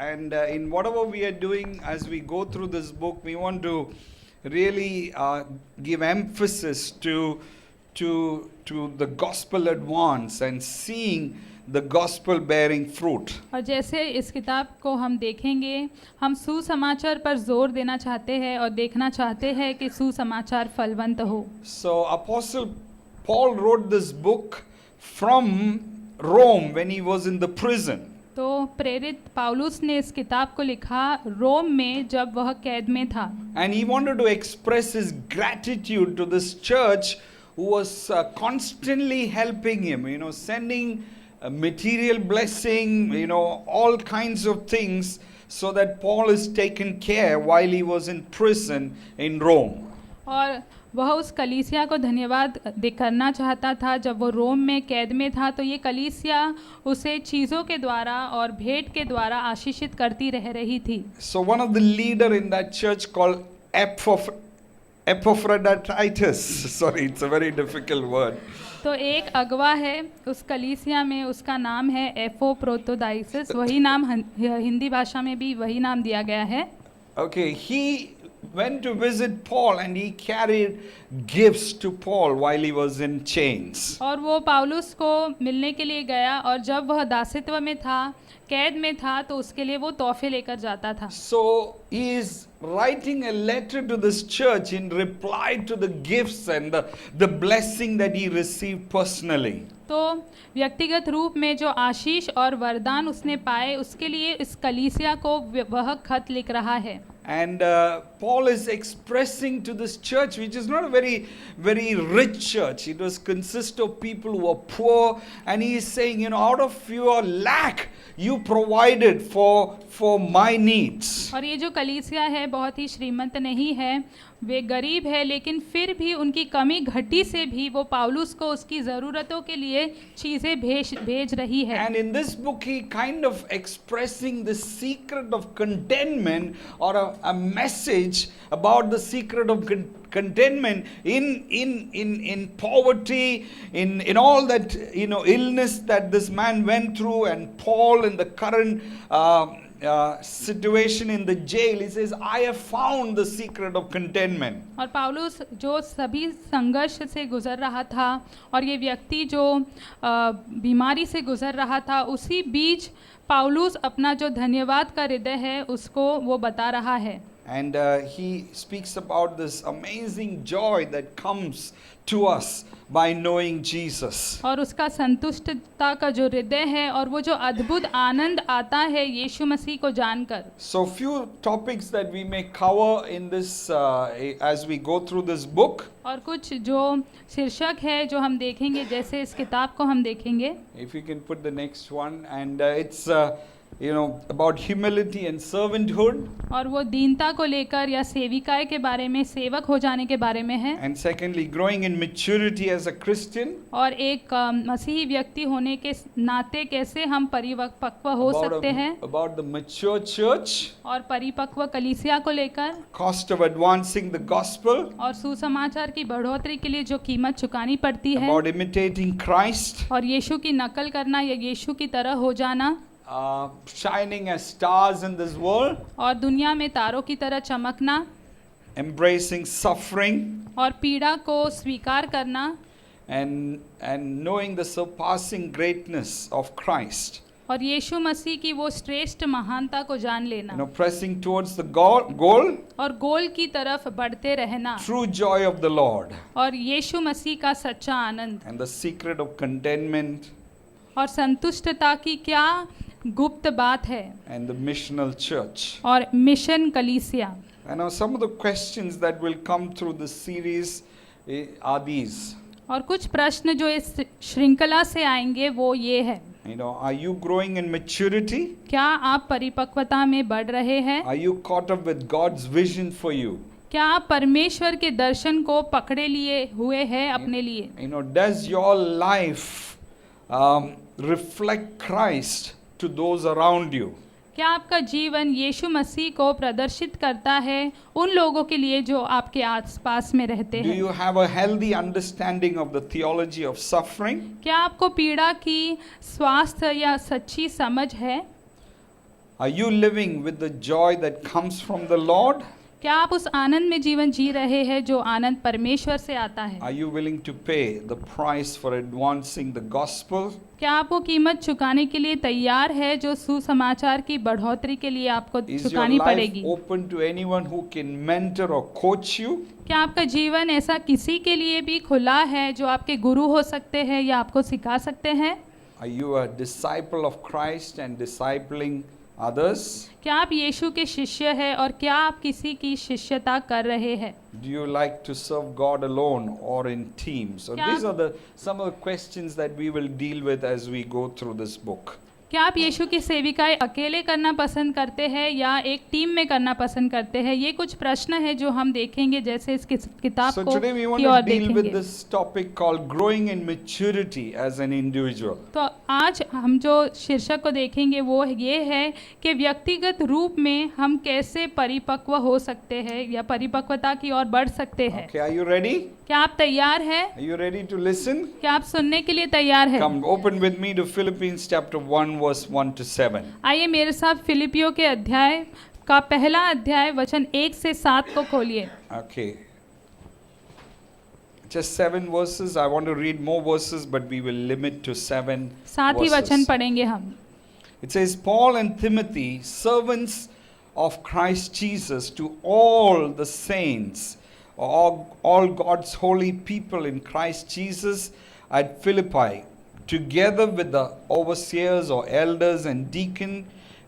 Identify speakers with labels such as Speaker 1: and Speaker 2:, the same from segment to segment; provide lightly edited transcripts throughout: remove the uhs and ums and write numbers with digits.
Speaker 1: And in whatever we are doing as we go through this book, we want to really give emphasis to the gospel advance and seeing the gospel bearing fruit.
Speaker 2: और जैसे इस किताब को हम देखेंगे, हम सुसमाचार पर जोर देना चाहते हैं और देखना चाहते हैं कि सुसमाचार फलवंत हो.
Speaker 1: So Apostle Paul wrote this book from Rome when he was in the prison.
Speaker 2: तो प्रेरित पौलुस ने इस किताब को लिखा रोम में जब वह कैद में था.
Speaker 1: And he wanted to express his gratitude to this church who was constantly helping him, sending material blessing, all kinds of things, so that Paul is taken care while he was in prison in Rome.
Speaker 2: और वह उस कलीसिया को धन्यवाद करना चाहता था. जब वो रोम में कैद में था तो ये कलीसिया उसे चीज़ों के द्वारा और भेंट के द्वारा आशीषित करती रह रही थी.
Speaker 1: So one of the leader in that church called Epaphroditus. Sorry, it's a very difficult word.
Speaker 2: तो एक अगवा है उस कलीसिया में, उसका नाम है एपोप्रोटोडाइसिस. वही नाम हिंदी भाषा में भी वही नाम दिया गया है.
Speaker 1: Okay, he went to visit Paul and he carried gifts to Paul while he was in chains.
Speaker 2: और वो पौलुस को मिलने के लिए गया और जब वह दासित्व में था, कैद में था, तो उसके लिए वो तोहफे लेकर जाता था.
Speaker 1: So he is writing a letter to this church in reply to the gifts and the blessing that he received personally.
Speaker 2: तो व्यक्तिगत रूप में जो आशीष और वरदान उसने पाए, उसके लिए इस कलीसिया को वह खत लिख रहा है.
Speaker 1: And Paul is expressing to this church, which is not a very, very rich church. It was consist of people who are poor, and he is saying, out of your lack, you provided for my needs.
Speaker 2: और ये जो कलीसिया है बहुत ही श्रीमंत नहीं है, वे गरीब है, लेकिन फिर भी उनकी कमी घटी से भी वो पौलुस को उसकी ज़रूरतों के लिए चीज़ें भेज रही है.
Speaker 1: And in this book he kind of expressing the secret of contentment, or a message about the secret of contentment in poverty, in all that illness that this man went through, and Paul in the current situation in the jail. He says, I have found the secret of contentment.
Speaker 2: और पौलुस जो सभी संघर्ष से गुजर रहा था और ये व्यक्ति जो बीमारी से गुजर रहा था, उसी बीच पौलुस अपना जो धन्यवाद का हृदय है उसको वो बता रहा है.
Speaker 1: And he speaks about this amazing joy that comes to us by knowing Jesus.
Speaker 2: और उसका संतुष्टता का जो हृदय है और वो जो अद्भुत आनंद आता है यीशु मसीह को जानकर.
Speaker 1: So few topics that we may cover in this as we go through this book.
Speaker 2: और कुछ जो शीर्षक है जो हम देखेंगे, जैसे इस किताब को हम देखेंगे.
Speaker 1: If you can put the next one, and it's about humility and servanthood.
Speaker 2: और वो दीनता को लेकर या सेविकाई के बारे में, सेवक हो जाने के बारे में है.
Speaker 1: And secondly, growing in maturity as a Christian.
Speaker 2: और एक मसीही व्यक्ति होने के नाते कैसे हम परिपक्व हो सकते हैं.
Speaker 1: About the mature church.
Speaker 2: और परिपक्व कलीसिया को लेकर.
Speaker 1: Cost of advancing the gospel.
Speaker 2: और सुसमाचार की बढ़ोतरी के लिए जो कीमत चुकानी पड़ती है.
Speaker 1: About imitating Christ.
Speaker 2: और यीशु की नकल करना या यीशु की तरह हो जाना.
Speaker 1: Shining as stars in this world.
Speaker 2: और दुनिया में तारों की तरह चमकना.
Speaker 1: Embracing suffering.
Speaker 2: और पीड़ा को स्वीकार करना.
Speaker 1: And knowing the surpassing greatness of Christ.
Speaker 2: और यीशु मसीह की वो श्रेष्ठ महानता को जान लेना.
Speaker 1: Pressing towards the goal.
Speaker 2: और गोल की तरफ बढ़ते रहना.
Speaker 1: True joy of the Lord.
Speaker 2: और यीशु मसीह का सच्चा आनंद.
Speaker 1: And the secret of contentment.
Speaker 2: और संतुष्टता की क्या गुप्त बात है.
Speaker 1: And the missional church.
Speaker 2: और मिशन कलीसिया.
Speaker 1: And now some of the questions that will come through this series are these.
Speaker 2: और कुछ प्रश्न जो इस श्रृंखला से आएंगे वो ये है.
Speaker 1: Are you growing in maturity?
Speaker 2: क्या आप परिपक्वता में बढ़ रहे हैं?
Speaker 1: Are you caught up with God's vision for you?
Speaker 2: क्या आप परमेश्वर के दर्शन को पकड़े लिए हुए हैं अपने लिए?
Speaker 1: Does your life reflect Christ to those around you?
Speaker 2: क्या आपका जीवन यीशु मसीह को प्रदर्शित करता है उन लोगों के लिए जो आपके आसपास में रहते हैं?
Speaker 1: Do you have a healthy understanding of the theology of suffering?
Speaker 2: क्या आपको पीड़ा की स्वास्थ्य या सच्ची समझ है?
Speaker 1: Are you living with the joy that comes from the Lord?
Speaker 2: क्या आप उस आनंद में जीवन जी रहे हैं जो आनंद परमेश्वर से आता है?
Speaker 1: Are you willing to pay the price for advancing the gospel?
Speaker 2: क्या आप वो कीमत चुकाने के लिए तैयार है जो सुसमाचार की बढ़ोतरी के लिए आपको
Speaker 1: Is your
Speaker 2: चुकानी
Speaker 1: life
Speaker 2: पड़ेगी?
Speaker 1: open to anyone who can mentor or coach you?
Speaker 2: क्या आपका जीवन ऐसा किसी के लिए भी खुला है जो आपके गुरु हो सकते हैं या आपको सिखा सकते हैं?
Speaker 1: Are you a disciple of Christ and discipling others?
Speaker 2: क्या आप यीशु के शिष्य हैं और क्या आप किसी की शिष्यता कर रहे हैं?
Speaker 1: Do you like to serve God alone or in teams? So
Speaker 2: क्या
Speaker 1: these are some of the questions that we will deal with as we go through this book.
Speaker 2: क्या आप यीशु की सेविकाएं अकेले करना पसंद करते हैं या एक टीम में करना पसंद करते हैं? ये कुछ प्रश्न है जो हम देखेंगे जैसे इस किताब
Speaker 1: So
Speaker 2: को
Speaker 1: today we want
Speaker 2: की ओर
Speaker 1: to deal with
Speaker 2: देखेंगे।
Speaker 1: this topic called growing in maturity as an individual.
Speaker 2: तो आज हम जो शीर्षक को देखेंगे वो ये है कि व्यक्तिगत रूप में हम कैसे परिपक्व हो सकते हैं या परिपक्वता की ओर बढ़ सकते हैं।
Speaker 1: Okay, are you ready?
Speaker 2: क्या आप तैयार हैं?
Speaker 1: Are you ready to listen?
Speaker 2: क्या आप सुनने के लिए तैयार हैं?
Speaker 1: Come, open with me to Philippians chapter 1 verse 1 to 7.
Speaker 2: आइए मेरे साथ फिलिपियों के अध्याय का पहला अध्याय वचन 1 से 7 को खोलिए।
Speaker 1: Okay. Just 7 verses. I want to read more verses, but we will limit to 7
Speaker 2: सात ही वचन
Speaker 1: verses.
Speaker 2: पढ़ेंगे हम।
Speaker 1: It says, Paul and Timothy, servants of Christ Jesus, to all the saints, all God's holy people in Christ Jesus at Philippi, together with the overseers or elders and deacon,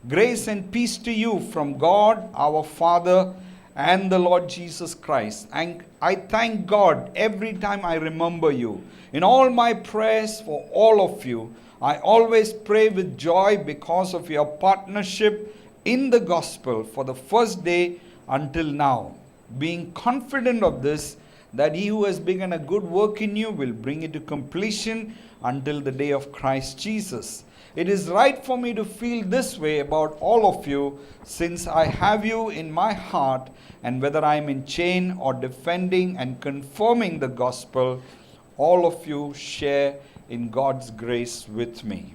Speaker 1: grace and peace to you from God our Father and the Lord Jesus Christ. And I thank God every time I remember you. In all my prayers for all of you, I always pray with joy because of your partnership in the gospel for the first day until now, being confident of this, that he who has begun a good work in you will bring it to completion until the day of Christ Jesus. It is right for me to feel this way about all of you, since I have you in my heart, and whether I am in chain or defending and confirming the gospel, all of you share in God's grace with me.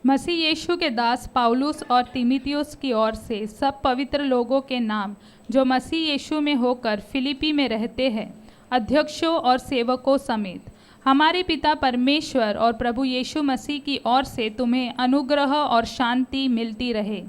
Speaker 2: मसीह यीशु के दास पाउलुस और तीमुथियुस की ओर से सब पवित्र लोगों के नाम जो मसीह यीशु में होकर फिलिपी में रहते हैं, अध्यक्षों और सेवकों समेत, हमारे पिता परमेश्वर और प्रभु यीशु मसीह की ओर से तुम्हें अनुग्रह और शांति मिलती रहे।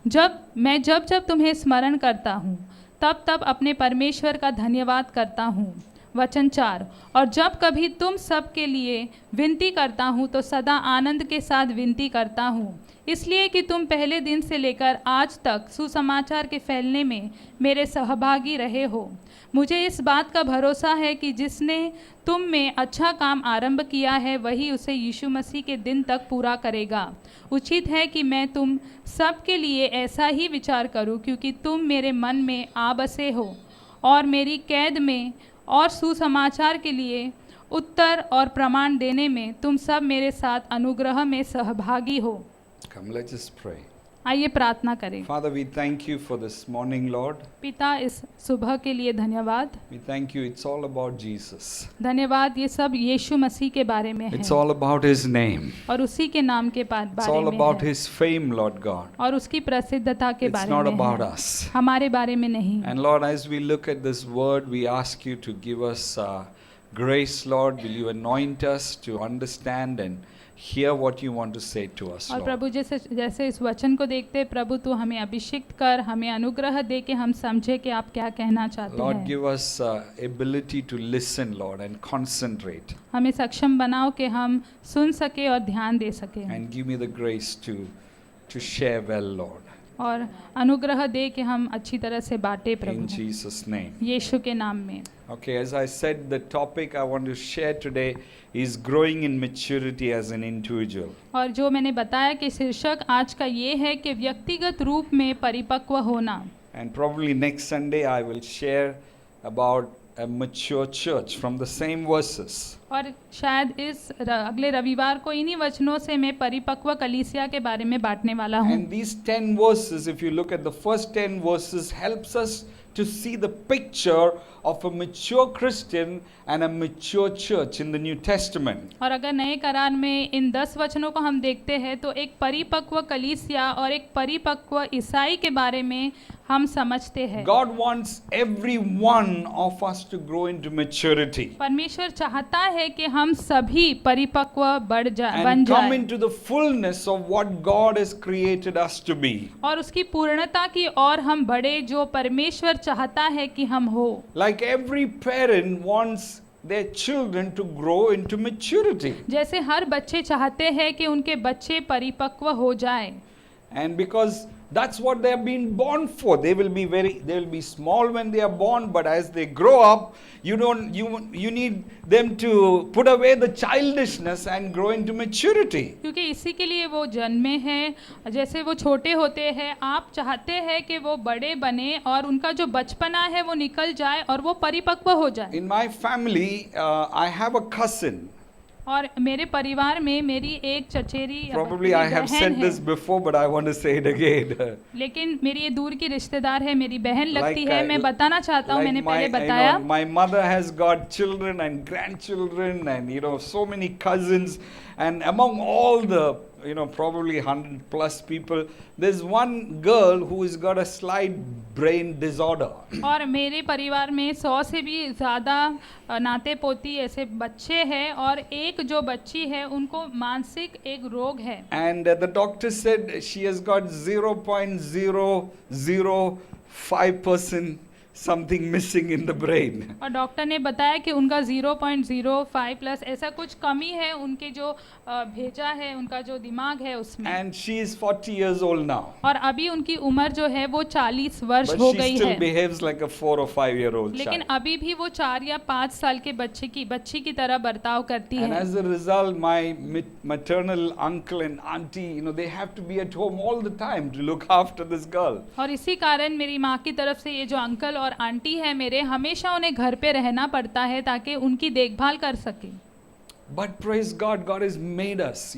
Speaker 2: जब तुम्हें स्मरण करता हूँ तब तब अपने परमेश्वर का धन्यवाद करता हूँ। वचन 4, और जब कभी तुम सब के लिए विनती करता हूँ तो सदा आनंद के साथ विनती करता हूँ, इसलिए कि तुम पहले दिन से लेकर आज तक सुसमाचार के फैलने में मेरे सहभागी रहे हो। मुझे इस बात का भरोसा है कि जिसने तुम में अच्छा काम आरंभ किया है वही उसे यीशु मसीह के दिन तक पूरा करेगा। उचित है कि मैं तुम सब के लिए ऐसा ही विचार करूं, क्योंकि तुम मेरे मन में आ बसे हो और मेरी कैद में और सुसमाचार के लिए उत्तर और प्रमाण देने में तुम सब मेरे साथ अनुग्रह में सहभागी हो।
Speaker 1: Come, let's just pray.
Speaker 2: आइए प्रार्थना करें।
Speaker 1: Father, we thank you for this morning, Lord.
Speaker 2: पिता, इस सुबह के लिए धन्यवाद।
Speaker 1: We thank you. It's all about Jesus.
Speaker 2: धन्यवाद, ये सब यीशु मसीह के बारे में है
Speaker 1: It's all about his name.
Speaker 2: और उसी के नाम के
Speaker 1: It's
Speaker 2: बारे
Speaker 1: all
Speaker 2: में
Speaker 1: about
Speaker 2: है
Speaker 1: his fame, Lord God.
Speaker 2: और उसकी प्रसिद्धता के
Speaker 1: It's
Speaker 2: बारे
Speaker 1: not
Speaker 2: में
Speaker 1: about
Speaker 2: है,
Speaker 1: us.
Speaker 2: हमारे बारे में नहीं।
Speaker 1: And Lord, as we look at this word, we ask you to give us grace, Lord. Will you anoint us to understand and hear what you want to say to us,
Speaker 2: और
Speaker 1: Lord.
Speaker 2: प्रभु जैसे इस वचन को देखते, प्रभु तू हमें अभिषिक्त कर, हमें अनुग्रह दे कि हम समझे कि आप क्या कहना चाहते
Speaker 1: Lord,
Speaker 2: हैं।
Speaker 1: give us ability to listen, Lord, and concentrate.
Speaker 2: हमें सक्षम बनाओ कि हम सुन सके और ध्यान दे सके,
Speaker 1: And give me the grace to share well, Lord.
Speaker 2: और अनुग्रह दे कि हम अच्छी तरह से बांटे
Speaker 1: In
Speaker 2: प्रभु,
Speaker 1: Jesus' name.
Speaker 2: यीशु के नाम में।
Speaker 1: Okay, as I said, the topic I want to share today is growing in maturity as an individual.
Speaker 2: और जो मैंने बताया कि शीर्षक आज का ये है कि व्यक्तिगत रूप में परिपक्व होना।
Speaker 1: And probably next Sunday I will share about a mature church from the same verses.
Speaker 2: और शायद अगले रविवार को इन्हीं वचनों से मैं परिपक्व कलीसिया के बारे में बांटने वाला हूँ।
Speaker 1: And these 10 verses, if you look at the first 10 verses, helps us to see the picture of a mature Christian and a mature church in the New Testament.
Speaker 2: और अगर नए करार में इन 10 वचनों को हम देखते हैं तो एक परिपक्व कलीसिया और एक परिपक्व ईसाई के बारे में हम समझते हैं।
Speaker 1: God wants every one of us to grow into maturity
Speaker 2: परमेश्वर चाहता है कि हम सभी परिपक्व बन
Speaker 1: and come
Speaker 2: जाएं
Speaker 1: into the fullness of what God has created us to be.
Speaker 2: और उसकी पूर्णता की ओर हम बढ़े जो परमेश्वर चाहता है कि हम हो।
Speaker 1: Like every parent wants their children to grow into maturity.
Speaker 2: जैसे हर बच्चे चाहते हैं कि उनके बच्चे परिपक्व हो जाएं।
Speaker 1: And because that's what they have been born for. They will be small when they are born, but as they grow up, you need them to put away the childishness and grow into maturity.
Speaker 2: क्योंकि इसी के लिए वो जन्मे हैं, जैसे वो छोटे होते हैं आप चाहते हैं कि वो बड़े बने और उनका जो बचपना है वो निकल जाए और वो परिपक्व हो जाए।
Speaker 1: In my family, I have a cousin.
Speaker 2: और मेरे परिवार में मेरी एक चचेरी
Speaker 1: Probably I have said this before, but I want to say it again.
Speaker 2: लेकिन मेरी ये दूर की रिश्तेदार है, मेरी बहन लगती
Speaker 1: Like,
Speaker 2: है। मैं बताना चाहता हूँ, मैंने पहले
Speaker 1: you
Speaker 2: बताया
Speaker 1: know, my mother has got children and grandchildren and so many cousins, and among all the probably 100 plus people, there's one girl who has got a slight brain disorder.
Speaker 2: और मेरे परिवार में 100 से भी ज़्यादा नाते पोती ऐसे बच्चे हैं और एक जो बच्ची है उनको मानसिक एक रोग है।
Speaker 1: And the doctor said she has got 0.005% something missing in the brain.
Speaker 2: और डॉक्टर ने बताया कि उनका 0.05 प्लस ऐसा कुछ कमी है उनके जो भेजा है उनका जो दिमाग है उसमें।
Speaker 1: And she is 40 years old now.
Speaker 2: और अभी उनकी उम्र जो है वो 40 वर्ष
Speaker 1: But
Speaker 2: हो
Speaker 1: she
Speaker 2: गई
Speaker 1: still
Speaker 2: है,
Speaker 1: behaves like a 4 or 5 year old
Speaker 2: लेकिन
Speaker 1: child.
Speaker 2: अभी भी वो 4 या 5 साल के बच्ची की तरह बर्ताव करती
Speaker 1: And
Speaker 2: है।
Speaker 1: as a result, my maternal uncle and auntie, they have to be at home all the time to look after this girl.
Speaker 2: और इसी कारण मेरी माँ की तरफ से ये जो अंकल और आंटी है मेरे, हमेशा उन्हें घर पे रहना पड़ता है ताकि उनकी देखभाल कर सके।
Speaker 1: But praise God, God has made us,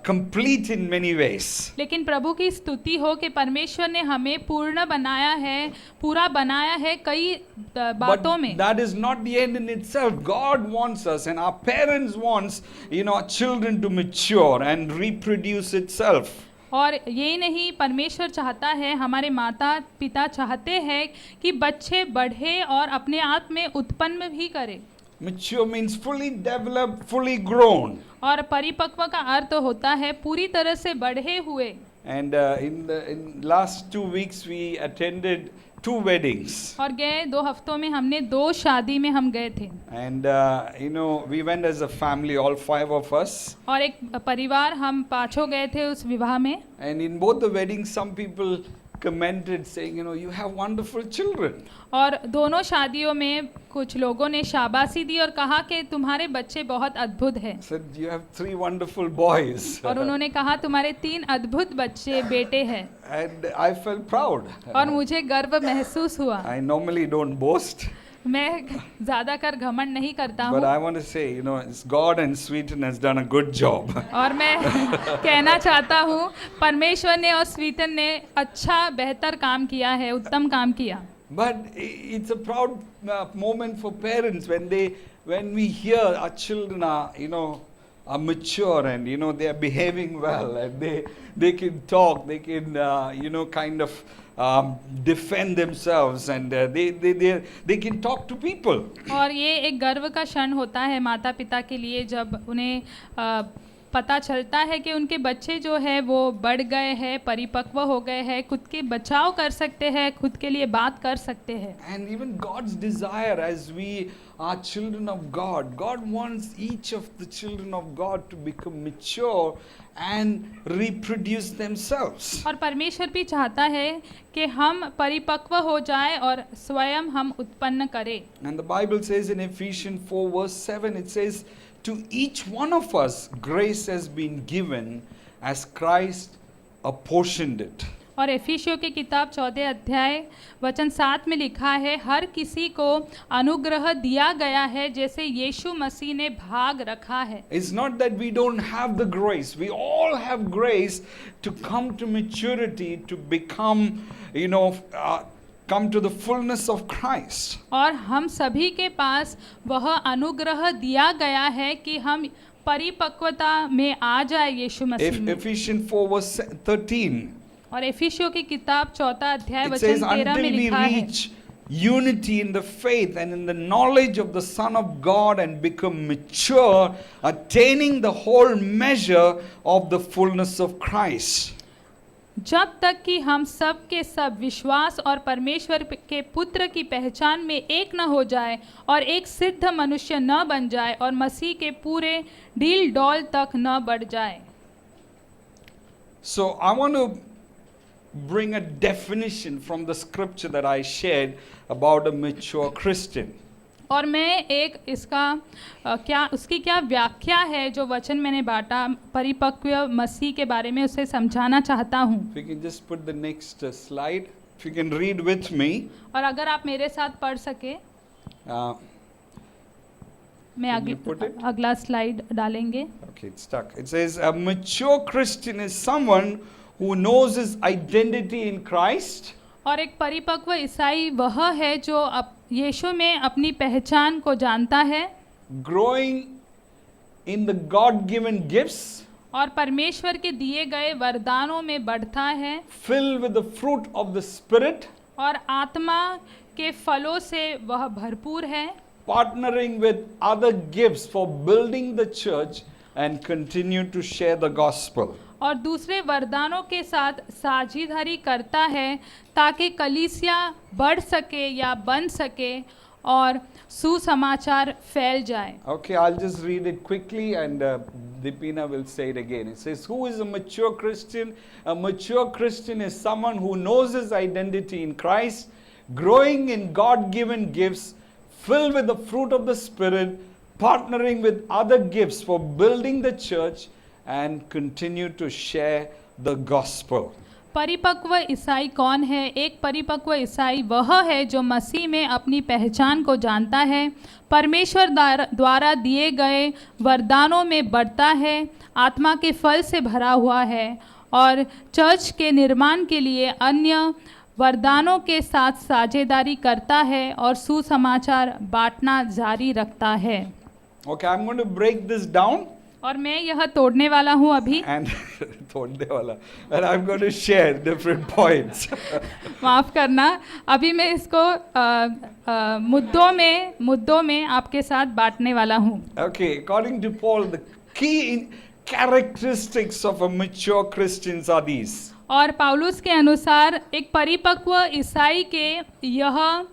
Speaker 1: complete in many ways.
Speaker 2: लेकिन प्रभु की स्तुति हो कि परमेश्वर ने हमें पूर्ण बनाया है, पूरा बनाया है कई बातों में।
Speaker 1: But that is not the end in itself. God wants us, and our parents wants, our children to mature and reproduce itself.
Speaker 2: और यही नहीं, परमेश्वर चाहता है, हमारे माता पिता चाहते हैं कि बच्चे बढ़े और अपने आप में उत्पन्न भी करें।
Speaker 1: Mature means fully developed, fully grown.
Speaker 2: और परिपक्व का अर्थ होता है पूरी तरह से बढ़े हुए।
Speaker 1: And in last 2 weeks we attended 2 weddings.
Speaker 2: और गए 2 हफ्तों में हमने 2 शादी में हम गए थे।
Speaker 1: And we went as a family, all 5 of us.
Speaker 2: और एक परिवार हम 5 गए थे उस विवाह में।
Speaker 1: And in both the weddings, some people commented saying, you have wonderful children.
Speaker 2: और दोनों शादियों में कुछ लोगों ने शाबाशी दी और कहा कि तुम्हारे बच्चे बहुत अद्भुत हैं।
Speaker 1: Said you have 3 wonderful boys.
Speaker 2: और उन्होंने कहा तुम्हारे 3 अद्भुत बच्चे बेटे हैं।
Speaker 1: And I felt proud.
Speaker 2: और मुझे गर्व महसूस हुआ।
Speaker 1: I normally don't boast.
Speaker 2: मैं ज़्यादा कर घमंड नहीं करता हूँ।
Speaker 1: But I want to say, it's God and Sweden has done a good job.
Speaker 2: और मैं कहना चाहता हूँ परमेश्वर ने और स्वीटन ने अच्छा बेहतर काम किया है, उत्तम काम किया।
Speaker 1: But it's a proud moment for parents when we hear our children are mature and they are behaving well and they can talk, they can kind of defend themselves and they can talk to people.
Speaker 2: और ये एक गर्व का क्षण होता है माता पिता के लिए जब उन्हें पता चलता है कि उनके बच्चे जो है वो बढ़ गए हैं, परिपक्व हो गए हैं, खुद के बचाव कर सकते हैं, खुद के लिए बात कर सकते हैं।
Speaker 1: And even God's desire as we are children of God, God wants each of the children of God to become mature and reproduce themselves.
Speaker 2: और परमेश्वर भी चाहता है कि हम परिपक्व हो जाएं और स्वयं हम उत्पन्न करें।
Speaker 1: And the Bible says in Ephesians 4 verse 7, it says, to each one of us grace has been given as Christ apportioned it.
Speaker 2: और एफिसियों की किताब 14 अध्याय वचन 7 में लिखा है, हर किसी को अनुग्रह दिया गया है जैसे यीशु मसीह ने भाग रखा है।
Speaker 1: It's not that we don't have the grace. We all have grace to come to maturity, to become, come to the fullness of Christ.
Speaker 2: और हम सभी के पास वह अनुग्रह दिया गया है कि हम परिपक्वता में आ जाए यीशु मसीह में।
Speaker 1: Ephesians 4 verse 13.
Speaker 2: और एफिसियों की किताब 14 अध्याय
Speaker 1: It
Speaker 2: वचन
Speaker 1: says,
Speaker 2: 13 में
Speaker 1: until we
Speaker 2: लिखा है,
Speaker 1: reach unity in the faith and in the knowledge of the Son of God and become mature, attaining the whole measure of the fullness of Christ.
Speaker 2: जब तक कि हम सब के सब विश्वास और परमेश्वर के पुत्र की पहचान में एक न हो जाए और एक सिद्ध मनुष्य न बन जाए और मसीह के पूरे डील डॉल तक न बढ़ जाए।
Speaker 1: So I want to bring a definition from the scripture that I shared about a mature Christian.
Speaker 2: और मैं एक इसका उसकी क्या व्याख्या है जो वचन मैंने बांटा परिपक्व मसीह के बारे में उसे समझाना चाहता हूँ।
Speaker 1: If you can just put the next slide, if you can read with me.
Speaker 2: और अगर आप मेरे साथ पढ़ सके, मैं अगला स्लाइड डालेंगे।
Speaker 1: Okay, it's stuck. It says a mature Christian is someone who knows his identity in Christ.
Speaker 2: और एक परिपक्व ईसाई वह है जो यीशु में अपनी पहचान को जानता है,
Speaker 1: growing in the God-given gifts,
Speaker 2: और परमेश्वर के दिए गए वरदानों में बढ़ता है,
Speaker 1: filled with the fruit of the Spirit,
Speaker 2: और आत्मा के फलों से वह भरपूर है,
Speaker 1: partnering with other gifts for building the church and continue to share the gospel.
Speaker 2: और दूसरे वरदानों के साथ साझेदारी करता है ताकि कलीसिया बढ़ सके या बन सके और सुसमाचार फैल जाए।
Speaker 1: Okay, I'll just read it quickly and Deepina will say it again. It says, who is a mature Christian? A mature Christian is someone who knows his identity in Christ, growing in God-given gifts, filled with the fruit of the Spirit, partnering with other gifts for building the church and continue to share the gospel.
Speaker 2: परिपक्व ईसाई कौन है? एक परिपक्व ईसाई वह है जो मसीह में अपनी पहचान को जानता है, परमेश्वर द्वारा दिए गए वरदानों में बढ़ता है, आत्मा के फल से भरा हुआ है और चर्च के निर्माण के लिए अन्य वरदानों के साथ साझेदारी करता है और सुसमाचार बांटना जारी रखता है।
Speaker 1: Okay, I'm going to break this down.
Speaker 2: और मैं यह तोड़ने वाला हूँ अभी।
Speaker 1: And तोड़ने वाला, and I'm going to share different points.
Speaker 2: माफ करना, अभी मैं इसको मुद्दों में आपके साथ बांटने वाला हूँ।
Speaker 1: Okay, according to Paul, the key characteristics of a mature Christians are these.
Speaker 2: और पौलुस के अनुसार एक परिपक्व ईसाई के यह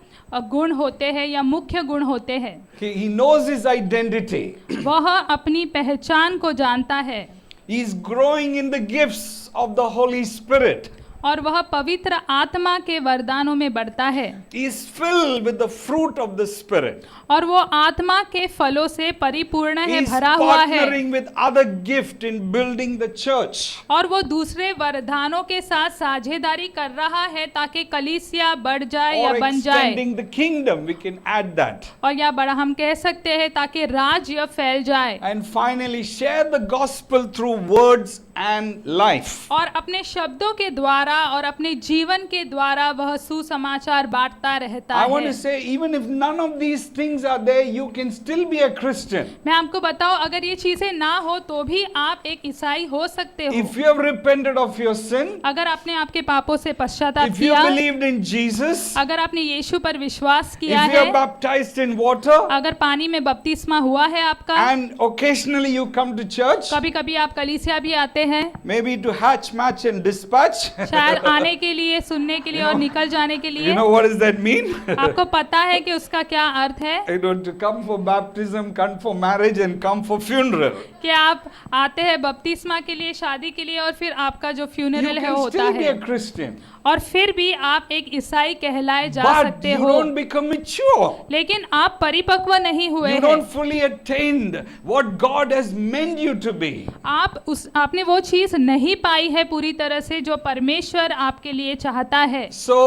Speaker 2: गुण होते हैं या मुख्य गुण होते हैं।
Speaker 1: He knows his identity.
Speaker 2: वह अपनी पहचान को जानता है।
Speaker 1: He is growing in the gifts of the Holy Spirit.
Speaker 2: और वह पवित्र आत्मा के वरदानों में बढ़ता है।
Speaker 1: He is filled with the fruit of the Spirit.
Speaker 2: और वो आत्मा के फलों से परिपूर्ण है,
Speaker 1: He is
Speaker 2: भरा हुआ है।
Speaker 1: partnering with other gift in building the church.
Speaker 2: और वो दूसरे वरदानों के साथ साझेदारी कर रहा है ताकि कलीसिया बढ़ जाए या
Speaker 1: Or
Speaker 2: बन जाए।
Speaker 1: extending the kingdom, we can add that.
Speaker 2: और या बड़ा हम कह सकते हैं ताकि राज्य फैल जाए।
Speaker 1: And finally, share the gospel through words and life.
Speaker 2: और अपने शब्दों के द्वारा और अपने जीवन के द्वारा वह सुसमाचार बांटता रहता
Speaker 1: I want
Speaker 2: है।
Speaker 1: to say, even if none of these things are there, you can still be a Christian.
Speaker 2: मैं आपको बताऊं, अगर ये चीजें ना हो तो भी आप एक ईसाई हो सकते हो।
Speaker 1: If you have repented of your sin,
Speaker 2: अगर आपने आपके पापों से पश्चाताप
Speaker 1: if you
Speaker 2: किया,
Speaker 1: believed in Jesus,
Speaker 2: अगर आपने यीशु पर विश्वास किया
Speaker 1: if you
Speaker 2: है,
Speaker 1: are baptized in water,
Speaker 2: अगर पानी में बपतिस्मा हुआ है आपका,
Speaker 1: and occasionally you come to church,
Speaker 2: कभी कभी आप कलीसिया भी आते हैं,
Speaker 1: maybe to hatch, match and dispatch.
Speaker 2: शायद आने के लिए, सुनने के लिए और निकल जाने के लिए।
Speaker 1: You know what does that mean?
Speaker 2: आपको पता है कि उसका क्या अर्थ है?
Speaker 1: You know, to come for baptism, come for marriage and come for funeral.
Speaker 2: कि आप आते हैं बपतिस्मा के लिए, शादी के लिए और फिर आपका जो
Speaker 1: You
Speaker 2: फ्यूनरल है
Speaker 1: can
Speaker 2: होता
Speaker 1: still be
Speaker 2: है।
Speaker 1: a Christian,
Speaker 2: और फिर भी आप एक ईसाई कहलाए जा
Speaker 1: but
Speaker 2: सकते
Speaker 1: you
Speaker 2: हो,
Speaker 1: don't become mature.
Speaker 2: लेकिन आप परिपक्व नहीं हुए
Speaker 1: You
Speaker 2: हैं।
Speaker 1: don't fully attain what God has meant you to be.
Speaker 2: आपने वो चीज़ नहीं पाई है पूरी तरह से जो परमेश्वर आपके लिए चाहता है।
Speaker 1: So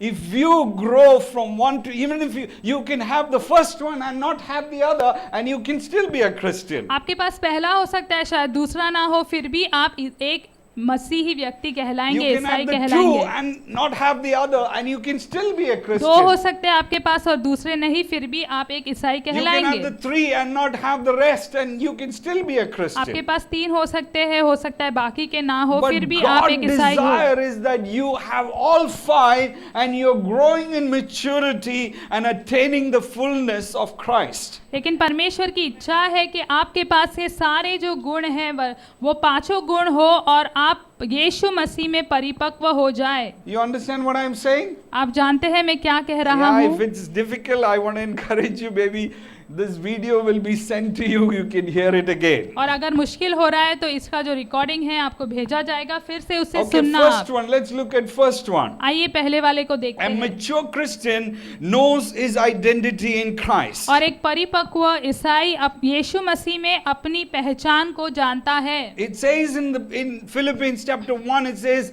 Speaker 1: if you grow from one to, even if you can have the first one and not have the other, and you can still be a Christian.
Speaker 2: आपके पास पहला हो सकता है, शायद दूसरा ना हो, फिर भी आप एक मसीही व्यक्ति
Speaker 1: You
Speaker 2: कहलाएंगे,
Speaker 1: can
Speaker 2: ईसाई
Speaker 1: have the two
Speaker 2: कहलाएंगे।
Speaker 1: and not have the other, and you can still be a
Speaker 2: दो हो
Speaker 1: Christian.
Speaker 2: सकते हैं आपके पास और दूसरे नहीं, फिर भी आप एक ईसाई
Speaker 1: You can have
Speaker 2: कहलाएंगे।
Speaker 1: the three and not have the rest, and you can still be a
Speaker 2: आपके
Speaker 1: Christian.
Speaker 2: पास 3 हो सकते हैं, हो सकता है बाकी के ना हो,
Speaker 1: But
Speaker 2: फिर भी आप एक
Speaker 1: God's
Speaker 2: ईसाई हो।
Speaker 1: desire is that you have all five and you're growing in maturity and attaining the fullness of Christ.
Speaker 2: लेकिन परमेश्वर की इच्छा है कि आपके पास ये सारे जो गुण हैं वो पांचों गुण हो और आप यीशु मसीह में परिपक्व हो जाए।
Speaker 1: You understand what I'm saying?
Speaker 2: आप जानते हैं मैं क्या कह रहा
Speaker 1: Yeah,
Speaker 2: हूँ।
Speaker 1: if it's difficult, I want to encourage you, baby. This video will be sent to you. You can hear it again.
Speaker 2: और अगर मुश्किल हो रहा है तो इसका जो रिकॉर्डिंग है आपको भेजा जाएगा, फिर से उसे
Speaker 1: Okay,
Speaker 2: सुनना
Speaker 1: first
Speaker 2: आप।
Speaker 1: one. Let's look at first one.
Speaker 2: आइए पहले वाले को देखते
Speaker 1: A
Speaker 2: हैं।
Speaker 1: mature Christian knows his identity in Christ.
Speaker 2: और एक परिपक्व ईसाई यीशु मसीह में अपनी पहचान को जानता है।
Speaker 1: It says in Philippians chapter 1, it says,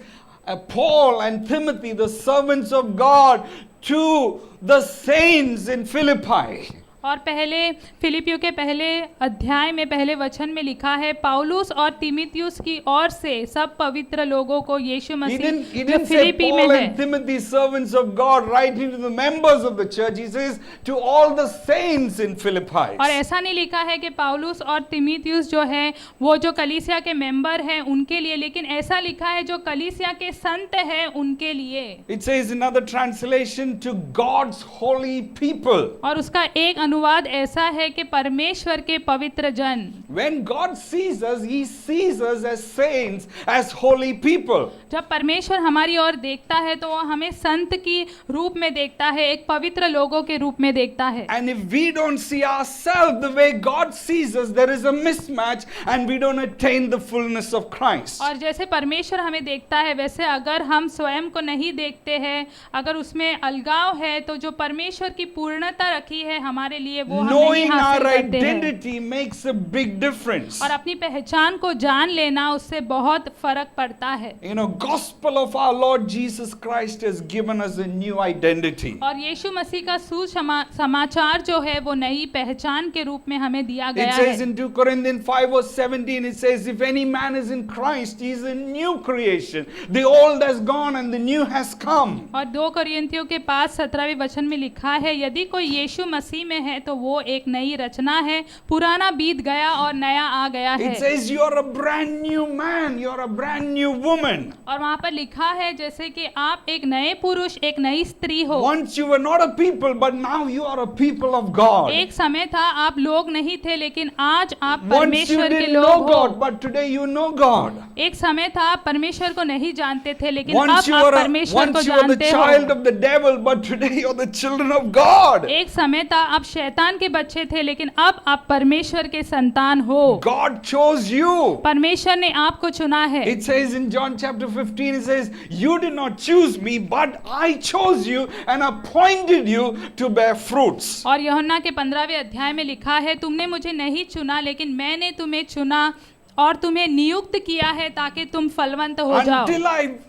Speaker 1: Paul and Timothy, the servants of God, to the saints in Philippi.
Speaker 2: और पहले फिलिपियों के पहले अध्याय में पहले वचन में लिखा है, पौलुस और तीमुथियुस की ओर से सब पवित्र लोगों को यीशु
Speaker 1: He
Speaker 2: मसीह
Speaker 1: didn't
Speaker 2: जो
Speaker 1: say
Speaker 2: फिलिपी में
Speaker 1: Paul
Speaker 2: है।
Speaker 1: and Timothy, servants of God, writing to the members of the church. He says to all the saints in Philippi.
Speaker 2: और ऐसा नहीं लिखा है कि पौलुस और तीमुथियुस जो है वो जो कलीसिया के मेंबर हैं उनके लिए, लेकिन ऐसा लिखा है जो कलीसिया के संत हैं उनके लिए।
Speaker 1: It says in another translation, to God's holy people.
Speaker 2: और उसका एक अनुवाद ऐसा है कि परमेश्वर के पवित्र जन।
Speaker 1: When God sees us, He sees us as saints, as holy people.
Speaker 2: जब परमेश्वर हमारी ओर देखता है तो वो हमें संत की रूप में देखता है, एक पवित्र लोगों के रूप में देखता है।
Speaker 1: And if we don't see ourselves the way God sees us, there is a mismatch and we don't attain the fullness of Christ.
Speaker 2: और जैसे परमेश्वर हमें देखता है वैसे अगर हम स्वयं को नहीं देखते हैं, अगर उसमें अलगाव है, तो जो परमेश्वर की पूर्णता रखी है हमारे लिए वो हम नहीं
Speaker 1: Knowing
Speaker 2: हासिल
Speaker 1: our
Speaker 2: करते हैं।
Speaker 1: identity makes a big difference.
Speaker 2: और अपनी पहचान को जान लेना उससे बहुत फर्क पड़ता है।
Speaker 1: You know, gospel of our Lord Jesus Christ has given us a new identity.
Speaker 2: और यीशु मसीह का सुसमाचार जो है वो नई पहचान के रूप में हमें दिया
Speaker 1: It
Speaker 2: गया
Speaker 1: says
Speaker 2: है।
Speaker 1: in 2 Corinthians 5 verse 17, it says, if any man is in Christ, he is a new creation. The old has gone and the new has come.
Speaker 2: और 2 कोरिन्थियों के 5:17वें वचन में लिखा है, यदि कोई यीशु मसीह में है तो वो एक नई रचना है, पुराना बीत गया और नया आ गया है।
Speaker 1: It says you are a brand new man, you are a brand new woman.
Speaker 2: और वहाँ पर लिखा है जैसे कि आप एक नए पुरुष, एक नई स्त्री हो।
Speaker 1: Once you were not a people, but now you are a people of God.
Speaker 2: एक समय था आप लोग नहीं थे, लेकिन आज आप
Speaker 1: Once you
Speaker 2: परमेश्वर के
Speaker 1: didn't
Speaker 2: लोग
Speaker 1: know
Speaker 2: हो।
Speaker 1: God, but today you know God.
Speaker 2: एक समय था आप परमेश्वर को नहीं जानते थे, लेकिन
Speaker 1: Once
Speaker 2: अब
Speaker 1: you
Speaker 2: आप
Speaker 1: were
Speaker 2: परमेश्वर को
Speaker 1: the
Speaker 2: जानते
Speaker 1: child
Speaker 2: हो।
Speaker 1: of the devil, but today you're the children of God.
Speaker 2: एक समय था आप शैतान के बच्चे थे, लेकिन अब आप परमेश्वर के संतान हो।
Speaker 1: God chose you.
Speaker 2: परमेश्वर ने आपको चुना है।
Speaker 1: It says in John chapter 15, it says, you did not choose me, but I chose you and appointed you to bear fruits.
Speaker 2: और यूहन्ना के 15वें अध्याय में लिखा है, तुमने मुझे नहीं चुना लेकिन मैंने तुम्हें चुना और तुम्हें नियुक्त किया है ताकि तुम फलवंत हो जाओ।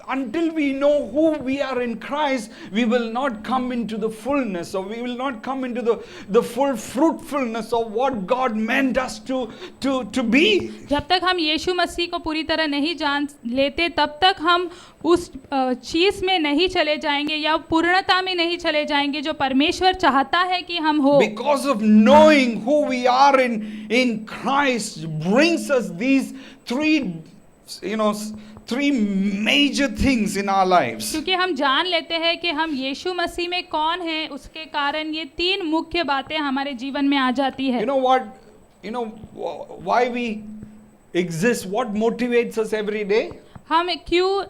Speaker 1: Until we know who we are in Christ, we will not come into the fullness, or we will not come into the full fruitfulness of what God meant us to be.
Speaker 2: जब तक हम यीशु मसीह को पूरी तरह नहीं जान लेते तब तक हम उस चीज में नहीं चले जाएंगे या पूर्णता में नहीं चले जाएंगे जो परमेश्वर चाहता है कि हम हो।
Speaker 1: Because of knowing who we are in Christ brings us these three major things in our lives.
Speaker 2: क्योंकि हम जान लेते हैं कि हम यीशु मसीह में कौन हैं, उसके कारण ये 3 मुख्य बातें हमारे जीवन में आ जाती है।
Speaker 1: You know why we exist, what motivates us every day?
Speaker 2: हम क्यों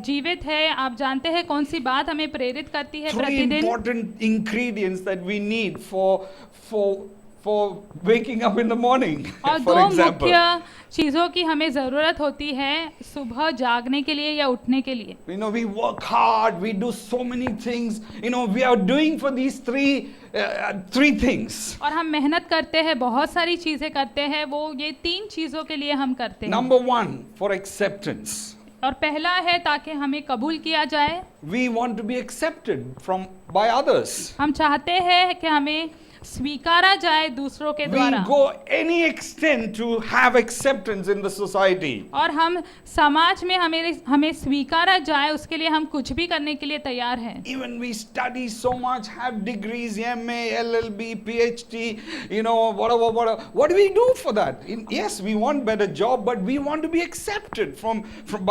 Speaker 2: जीवित है, आप जानते हैं कौन सी बात हमें प्रेरित करती है
Speaker 1: 3
Speaker 2: प्रतिदिन?
Speaker 1: important ingredients that we need for for waking up in the morning,
Speaker 2: और
Speaker 1: for
Speaker 2: दो
Speaker 1: example.
Speaker 2: मुख्य चीज़ों की हमें ज़रूरत होती है सुबह जागने के लिए या उठने के लिए।
Speaker 1: You know, we work hard, we do so many things. You know, we are doing for these three things.
Speaker 2: और हम मेहनत करते हैं, बहुत सारी चीज़ें करते हैं, वो ये 3 चीज़ों के लिए हम करते हैं।
Speaker 1: Number one, for acceptance.
Speaker 2: और पहला है ताकि हमें कबूल किया जाए।
Speaker 1: We want to be accepted by others.
Speaker 2: हम चाहते हैं कि हमें स्वीकारा जाए दूसरों के
Speaker 1: We
Speaker 2: द्वारा,
Speaker 1: go any extent to have acceptance in the society.
Speaker 2: और हम समाज में हमें स्वीकारा जाए उसके लिए हम कुछ भी करने के लिए तैयार हैं।
Speaker 1: Even we study so much, have degrees, MA, LLB, PhD, you know, whatever. What do we do for that? Yes, we want better job, but we want to be accepted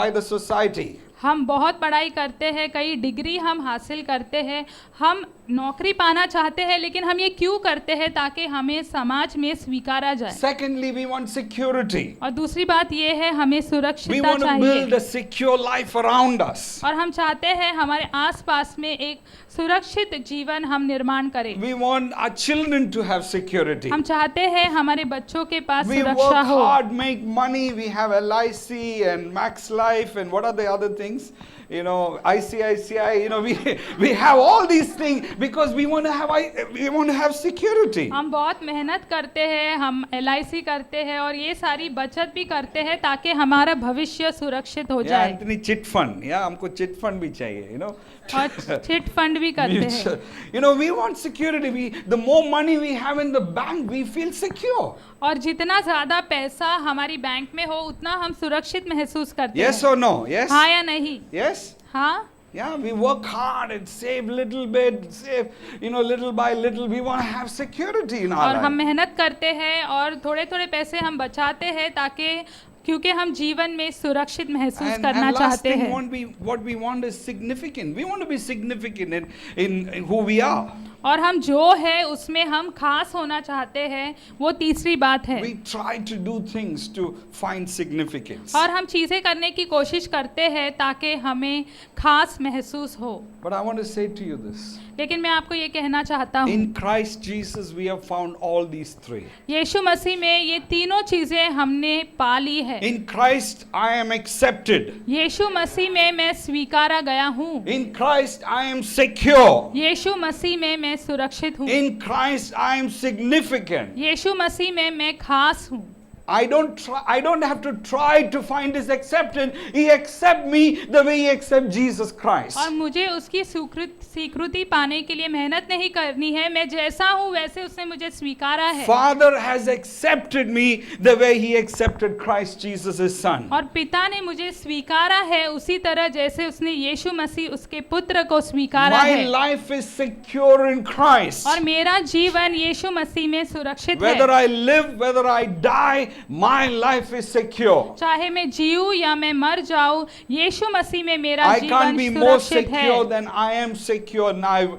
Speaker 1: by the society.
Speaker 2: हम बहुत पढ़ाई करते हैं, कई degree हम हासिल करते हैं, हम नौकरी पाना चाहते हैं, लेकिन हम ये क्यों करते हैं? ताकि हमें समाज में स्वीकारा जाए।
Speaker 1: Secondly, we want security.
Speaker 2: और दूसरी बात ये है हमें
Speaker 1: We
Speaker 2: सुरक्षितता
Speaker 1: want to build
Speaker 2: चाहिए,
Speaker 1: a secure life around us.
Speaker 2: और हम चाहते हैं हमारे आसपास में एक सुरक्षित जीवन हम निर्माण करें।
Speaker 1: We want our children to have security.
Speaker 2: हम चाहते हैं हमारे बच्चों के पास
Speaker 1: We
Speaker 2: सुरक्षा
Speaker 1: work
Speaker 2: हो।
Speaker 1: hard, make money. We have LIC and Max Life and what are the other things? You know, ICICI. You know, we have all these things because we want to have security.
Speaker 2: हम बहुत मेहनत करते हैं, हम LIC करते हैं और ये सारी बचत भी करते हैं ताकि हमारा भविष्य सुरक्षित हो
Speaker 1: Yeah,
Speaker 2: जाए।
Speaker 1: Anthony, chit fund. Yeah, हमको chit fund भी चाहिए. You know.
Speaker 2: और चिट फंड भी करते हैं।
Speaker 1: You know, we want security. The more money we have in the bank, we feel secure.
Speaker 2: और जितना ज्यादा पैसा हमारी बैंक में हो उतना हम सुरक्षित महसूस करते
Speaker 1: Yes
Speaker 2: हैं।
Speaker 1: or no? Yes.
Speaker 2: हाँ या नहीं?
Speaker 1: Yes.
Speaker 2: हाँ।
Speaker 1: Yeah, we work hard and save little bit, save, you know, little by little. We want to have security in our
Speaker 2: और हम
Speaker 1: life.
Speaker 2: मेहनत करते हैं और थोड़े थोड़े पैसे हम बचाते हैं ताकि क्योंकि हम जीवन में सुरक्षित महसूस
Speaker 1: And
Speaker 2: करना
Speaker 1: last
Speaker 2: चाहते
Speaker 1: thing,
Speaker 2: हैं।
Speaker 1: what we want is significant. We want to be significant in who we are.
Speaker 2: और हम जो है उसमें हम खास होना चाहते हैं, वो तीसरी बात है।
Speaker 1: We try to do things to find significance.
Speaker 2: और हम चीजें करने की कोशिश करते हैं ताकि हमें खास महसूस हो।
Speaker 1: But I want to say to you this.
Speaker 2: लेकिन मैं आपको ये कहना चाहता हूँ,
Speaker 1: In Christ Jesus, we have found all these three.
Speaker 2: यीशु मसीह में ये तीनों चीजें हमने पा ली है।
Speaker 1: In Christ, I am accepted.
Speaker 2: यीशु मसीह में मैं स्वीकारा गया हूँ।
Speaker 1: In Christ, I am secure.
Speaker 2: यीशु मसीह में मैं सुरक्षित हूँ।
Speaker 1: In Christ, I am significant.
Speaker 2: यीशु मसीह में मैं खास हूँ।
Speaker 1: I don't have to try to find his acceptance. He accepts me the way he accepts Jesus Christ.
Speaker 2: और मुझे उसकी स्वीकृति पाने के लिए मेहनत नहीं करनी है, मैं जैसा हूँ वैसे उसने मुझे स्वीकारा है।
Speaker 1: Father has accepted me the way he accepted Christ Jesus his son.
Speaker 2: और पिता ने मुझे स्वीकारा है उसी तरह जैसे उसने यीशु मसीह उसके पुत्र को स्वीकारा
Speaker 1: My
Speaker 2: है।
Speaker 1: life is secure in Christ.
Speaker 2: और मेरा जीवन यीशु मसीह में सुरक्षित
Speaker 1: Whether
Speaker 2: है।
Speaker 1: I live, whether I die, my life is secure.
Speaker 2: चाहे मैं जीऊँ या मैं मर जाऊँ, यीशु मसीह में मेरा
Speaker 1: I can't
Speaker 2: जीवन
Speaker 1: be more
Speaker 2: सुरक्षित है।
Speaker 1: secure than I am secure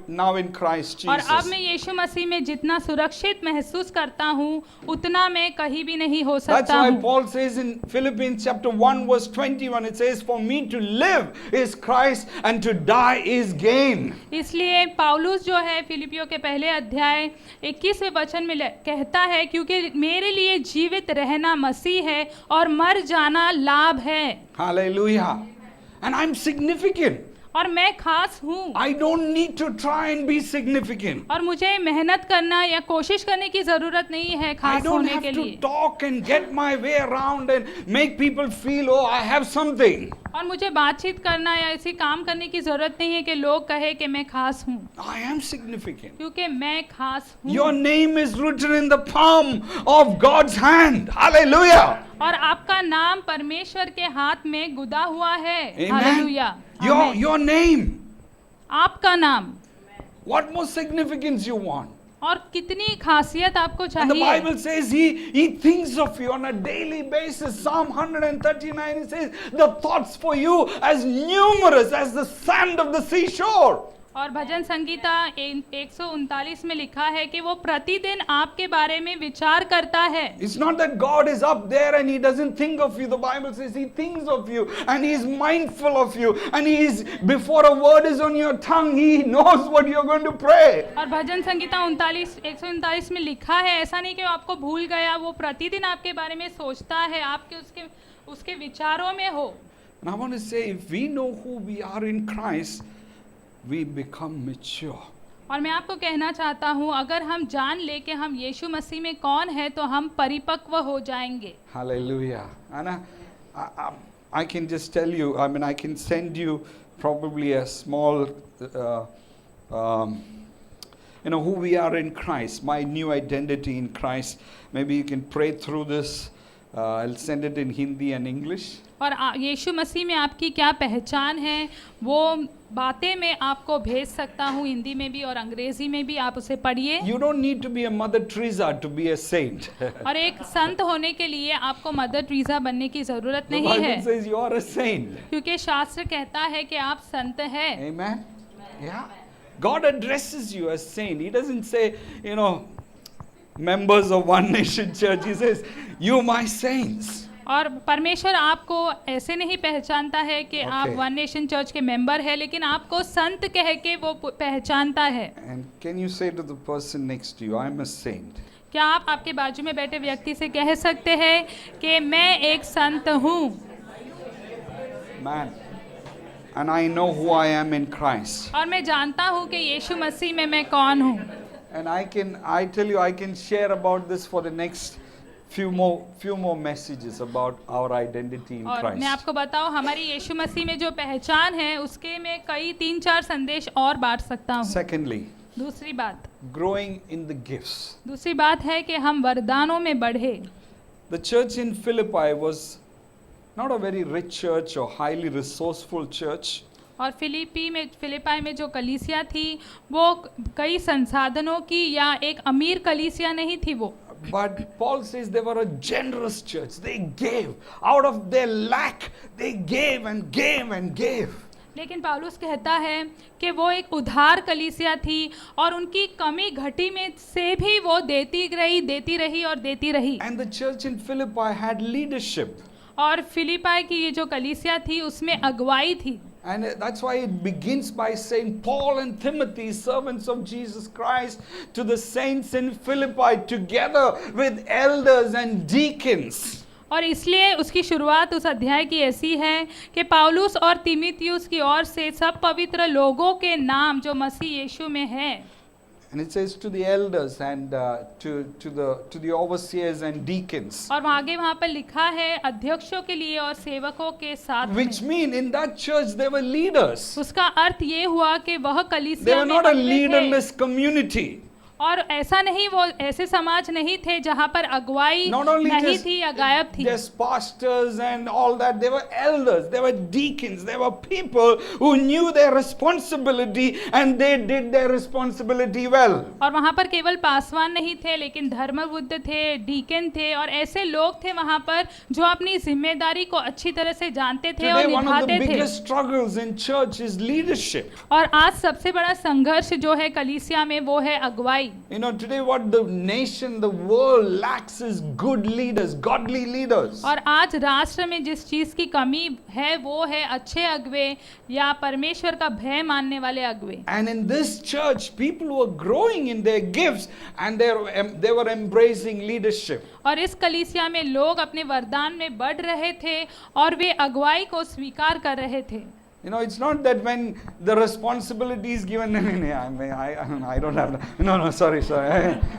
Speaker 1: now in Christ
Speaker 2: और अब
Speaker 1: Jesus.
Speaker 2: मैं यीशु मसीह में जितना सुरक्षित महसूस करता हूँ उतना मैं कहीं भी नहीं हो
Speaker 1: That's
Speaker 2: सकता
Speaker 1: why
Speaker 2: हूँ।
Speaker 1: Paul says in Philippians chapter 1 verse 21, it says, for me to live is Christ and to die is gain.
Speaker 2: इसलिए पाउलुस जो है फिलिपियों के पहले अध्याय 21वें वचन में कहता है क्योंकि मेरे लिए जीवित रहना मसीह है और मर जाना लाभ है।
Speaker 1: Hallelujah. And I'm significant.
Speaker 2: और मैं खास हूँ।
Speaker 1: I don't need to try and be significant.
Speaker 2: और मुझे मेहनत करना या कोशिश करने की जरूरत नहीं है
Speaker 1: I
Speaker 2: खास
Speaker 1: don't
Speaker 2: होने
Speaker 1: have
Speaker 2: के
Speaker 1: to
Speaker 2: लिए।
Speaker 1: talk and get my way around and make people feel, oh, I have something.
Speaker 2: और मुझे बातचीत करना या ऐसी काम करने की जरूरत नहीं है कि लोग कहे कि मैं खास हूँ,
Speaker 1: I am significant.
Speaker 2: क्योंकि मैं खास
Speaker 1: Your
Speaker 2: हूँ।
Speaker 1: name is written in the palm of God's hand. Hallelujah.
Speaker 2: और आपका नाम परमेश्वर के हाथ में गुदा हुआ है।
Speaker 1: Amen.
Speaker 2: हालेलुया।
Speaker 1: Your name.
Speaker 2: आपका नाम।
Speaker 1: What more significance you want?
Speaker 2: और कितनी खासियत आपको
Speaker 1: And the
Speaker 2: चाहिए।
Speaker 1: Bible says he thinks of you on a daily basis. Psalm 139, it says, the thoughts for you as numerous as the sand of the seashore.
Speaker 2: और भजन संगीता 139 में लिखा है कि वो प्रतिदिन आपके बारे में विचार करता है।
Speaker 1: It's not that God is up there and He doesn't think of you. The Bible says He thinks of you and He is mindful of you, and He is, before a word is on your tongue, He knows what you're going to pray.
Speaker 2: और भजन संगीता 139 में लिखा है, ऐसा नहीं कि वो आपको भूल गया, वो प्रतिदिन आपके बारे में सोचता है, आपके उसके विचारों में हो।
Speaker 1: And I want to say, if we know who we are in Christ, we become mature.
Speaker 2: और मैं आपको कहना चाहता हूँ, अगर हम जान ले कि हम यीशु मसीह में कौन है तो हम परिपक्व हो जाएंगे।
Speaker 1: Hallelujah. And I can just tell you, I mean, I can send you probably a small, who we are in Christ, my new identity in Christ. Maybe you can pray through this. I'll send it in Hindi and English.
Speaker 2: और यीशु मसीह में आपकी क्या पहचान है, वो बातें मैं आपको भेज सकता हूँ हिंदी में भी और अंग्रेजी में भी, आप उसे पढ़िए।
Speaker 1: You don't need to be a Mother Teresa to be a saint.
Speaker 2: और एक संत होने के लिए आपको मदर ट्रीजा बनने की जरूरत
Speaker 1: The
Speaker 2: नहीं है,
Speaker 1: Bible says you are a saint.
Speaker 2: क्योंकि शास्त्र कहता है कि आप संत हैं।
Speaker 1: Amen. Yeah. God addresses you as saint. He doesn't say, members of One Nation Church. He says, you my saints.
Speaker 2: और परमेश्वर आपको ऐसे नहीं पहचानता है कि आप
Speaker 1: Okay.
Speaker 2: वन नेशन चर्च के मेंबर हैं, लेकिन आपको संत कह के वो पहचानता है।
Speaker 1: And can you say to the person next to you, I'm a saint?
Speaker 2: क्या आप आपके बाजू में बैठे व्यक्ति से कह सकते हैं कि मैं एक संत हूँ?
Speaker 1: Man. And I know who I am in Christ.
Speaker 2: और मैं जानता हूँ कि यीशु मसीह में मैं कौन हूँ।
Speaker 1: And I tell you, I can share about this for the next few more messages about our identity in
Speaker 2: और
Speaker 1: Christ.
Speaker 2: मैं आपको बताऊँ, हमारी यीशु मसीह में जो पहचान है उसके मैं कई 3-4 संदेश और बांट सकता हूँ।
Speaker 1: Secondly,
Speaker 2: दूसरी बात है कि हम वरदानों में बढ़े।
Speaker 1: The church in Philippi was not a very rich church or highly resourceful church.
Speaker 2: और फिलिपाई में जो कलीसिया थी वो कई संसाधनों की या एक अमीर कलीसिया नहीं थी वो।
Speaker 1: But Paul says they were a generous church. They gave out of their lack. They gave and gave and gave.
Speaker 2: लेकिन पौलुस कहता है कि वो एक उधार कलीसिया थी और उनकी कमी घटी में से भी वो देती रही।
Speaker 1: And the church in Philippi had leadership.
Speaker 2: और फिलिपाई की ये जो कलीसिया थी उसमें अगुवाई थी।
Speaker 1: And that's why it begins by saying, Paul and Timothy, servants of Jesus Christ, to the saints in Philippi, together with elders and deacons.
Speaker 2: और इसलिए उसकी शुरुआत उस अध्याय की ऐसी है कि पौलुस और तीमुथियुस की ओर से सब पवित्र लोगों के नाम जो मसीह यीशु में है।
Speaker 1: And it says to the elders and to the overseers and deacons.
Speaker 2: और वहाँ पर लिखा है अध्यक्षों के लिए और सेवकों के साथ में।
Speaker 1: Which mean in that church there were leaders.
Speaker 2: उसका अर्थ ये हुआ कि वह
Speaker 1: They
Speaker 2: कलीसिया
Speaker 1: were
Speaker 2: में
Speaker 1: not a
Speaker 2: अगुवे थे।
Speaker 1: leaderless community.
Speaker 2: और ऐसा नहीं, वो ऐसे समाज नहीं थे जहाँ पर अगुवाई
Speaker 1: Not only
Speaker 2: नहीं थी या गायब थी।
Speaker 1: just pastors and all that. They were elders, they were deacons, they were people who knew their responsibility and they did their responsibility well.
Speaker 2: और वहाँ पर केवल पासवान नहीं थे, लेकिन धर्मबुद्ध थे, डीकन थे और ऐसे लोग थे वहाँ पर जो अपनी जिम्मेदारी को अच्छी तरह से जानते थे और
Speaker 1: Today one of the
Speaker 2: निभाते थे।
Speaker 1: biggest struggles in church is leadership.
Speaker 2: और आज सबसे बड़ा संघर्ष जो है कलीसिया में वो है अगुवाई।
Speaker 1: Today what the nation, the world lacks is good leaders, godly leaders.
Speaker 2: और आज राष्ट्र में जिस चीज की कमी है वो है अच्छे अगुवे या परमेश्वर का भय मानने वाले अगुवे।
Speaker 1: And in this church, people were growing in their gifts and they were embracing leadership.
Speaker 2: और इस कलीसिया में लोग अपने वरदान में बढ़ रहे थे और वे अगुवाई को स्वीकार कर रहे थे।
Speaker 1: It's not that when the responsibility is given, I don't have, no, sorry.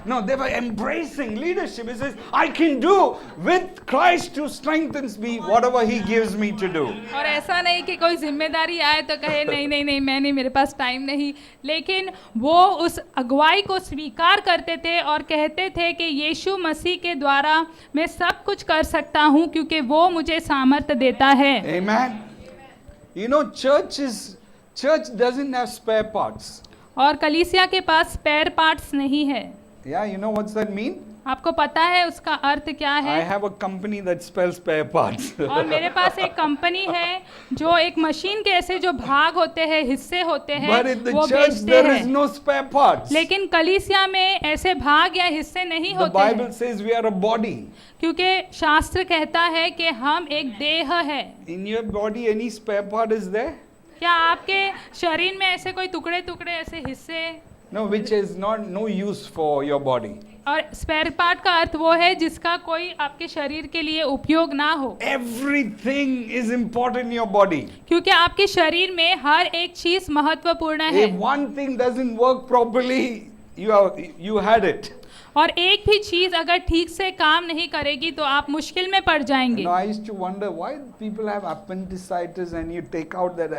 Speaker 1: No, they were embracing leadership. It says, I can do with Christ who strengthens me whatever He gives me to do.
Speaker 2: और ऐसा नहीं कि कोई जिम्मेदारी आए तो कहे नहीं मैं नहीं, मेरे पास टाइम नहीं, लेकिन वो उस अगुवाई को स्वीकार करते थे और कहते थे कि यीशु मसीह के द्वारा मैं सब कुछ कर सकता हूँ क्योंकि वो मुझे सामर्थ्य देता है।
Speaker 1: Amen. Church doesn't have spare parts.
Speaker 2: और कलीसिया के पास स्पेयर पार्ट्स नहीं है।
Speaker 1: Yeah, what's that mean?
Speaker 2: आपको पता है उसका अर्थ क्या
Speaker 1: I
Speaker 2: है?
Speaker 1: have a company that sells spare parts.
Speaker 2: और मेरे पास एक कंपनी है जो एक मशीन के ऐसे जो भाग होते हैं, हिस्से होते हैं,
Speaker 1: But in the
Speaker 2: वो
Speaker 1: church
Speaker 2: बेचते
Speaker 1: there is
Speaker 2: हैं।
Speaker 1: no spare parts.
Speaker 2: लेकिन कलीसिया में ऐसे भाग या हिस्से नहीं
Speaker 1: The
Speaker 2: होते
Speaker 1: Bible
Speaker 2: हैं,
Speaker 1: says we are a body.
Speaker 2: क्योंकि शास्त्र कहता है कि हम एक देह है।
Speaker 1: In your body any spare part is there?
Speaker 2: क्या आपके शरीर में ऐसे कोई टुकड़े टुकड़े ऐसे हिस्से?
Speaker 1: No, which is not no use for your body.
Speaker 2: और स्पेयर पार्ट का अर्थ वो है जिसका कोई आपके शरीर के लिए उपयोग ना हो,
Speaker 1: Everything is important in your body.
Speaker 2: क्योंकि आपके शरीर में हर एक चीज महत्वपूर्ण है।
Speaker 1: If one thing doesn't work properly, you had it.
Speaker 2: और एक भी चीज अगर ठीक से काम नहीं करेगी तो आप मुश्किल में पड़ जाएंगे।
Speaker 1: I used to wonder why people have appendicitis and you take out that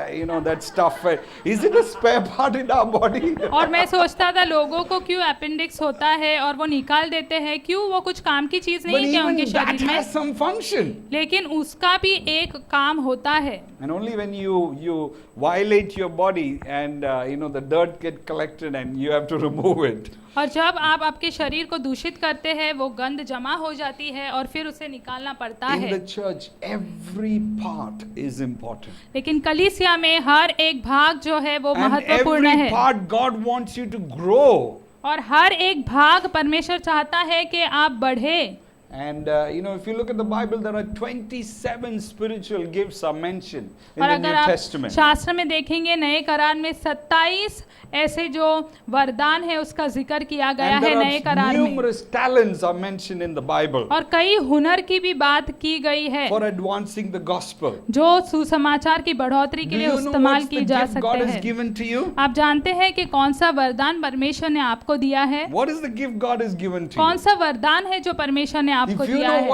Speaker 1: that stuff. Is it a spare part in our body?
Speaker 2: और मैं सोचता था लोगों को क्यों अपेंडिक्स होता है और वो निकाल देते हैं, क्यों? वो कुछ काम की चीज
Speaker 1: But
Speaker 2: नहीं है क्या
Speaker 1: even
Speaker 2: उनके
Speaker 1: that
Speaker 2: शरीर में?
Speaker 1: has some function.
Speaker 2: लेकिन उसका भी एक काम होता है।
Speaker 1: And only when you violate your body and the dirt get collected and you have to remove it.
Speaker 2: और जब आप आपके शरीर को दूषित करते हैं, वो गंध जमा हो जाती है और फिर उसे निकालना पड़ता
Speaker 1: In
Speaker 2: है।
Speaker 1: the church, every part is important.
Speaker 2: लेकिन कलीसिया में हर एक भाग जो है वो
Speaker 1: And
Speaker 2: महत्वपूर्ण
Speaker 1: every
Speaker 2: है,
Speaker 1: part God wants you to grow.
Speaker 2: और हर एक भाग परमेश्वर चाहता है कि आप बढ़े।
Speaker 1: And if you look at the Bible, there are 27 spiritual gifts are mentioned in
Speaker 2: और
Speaker 1: the
Speaker 2: अगर
Speaker 1: New
Speaker 2: आप
Speaker 1: Testament.
Speaker 2: शास्त्र में देखेंगे नए करार में 27 ऐसे जो वरदान है उसका जिक्र किया गया
Speaker 1: And
Speaker 2: है
Speaker 1: there
Speaker 2: नए
Speaker 1: are
Speaker 2: करार में,
Speaker 1: numerous talents are mentioned in the Bible
Speaker 2: और कई हुनर की भी बात की गई है
Speaker 1: for advancing the gospel.
Speaker 2: जो सुसमाचार की बढ़ोतरी के
Speaker 1: Do
Speaker 2: लिए
Speaker 1: you know
Speaker 2: इस्तेमाल
Speaker 1: what's the
Speaker 2: की जा
Speaker 1: gift God
Speaker 2: सकते
Speaker 1: has
Speaker 2: हैं।
Speaker 1: given to you?
Speaker 2: आप जानते हैं कि कौन सा वरदान परमेश्वर ने आपको दिया है?
Speaker 1: What is the gift God has given to
Speaker 2: कौन
Speaker 1: you?
Speaker 2: सा वरदान है जो परमेश्वर ने आपको
Speaker 1: If you
Speaker 2: दिया
Speaker 1: know
Speaker 2: है?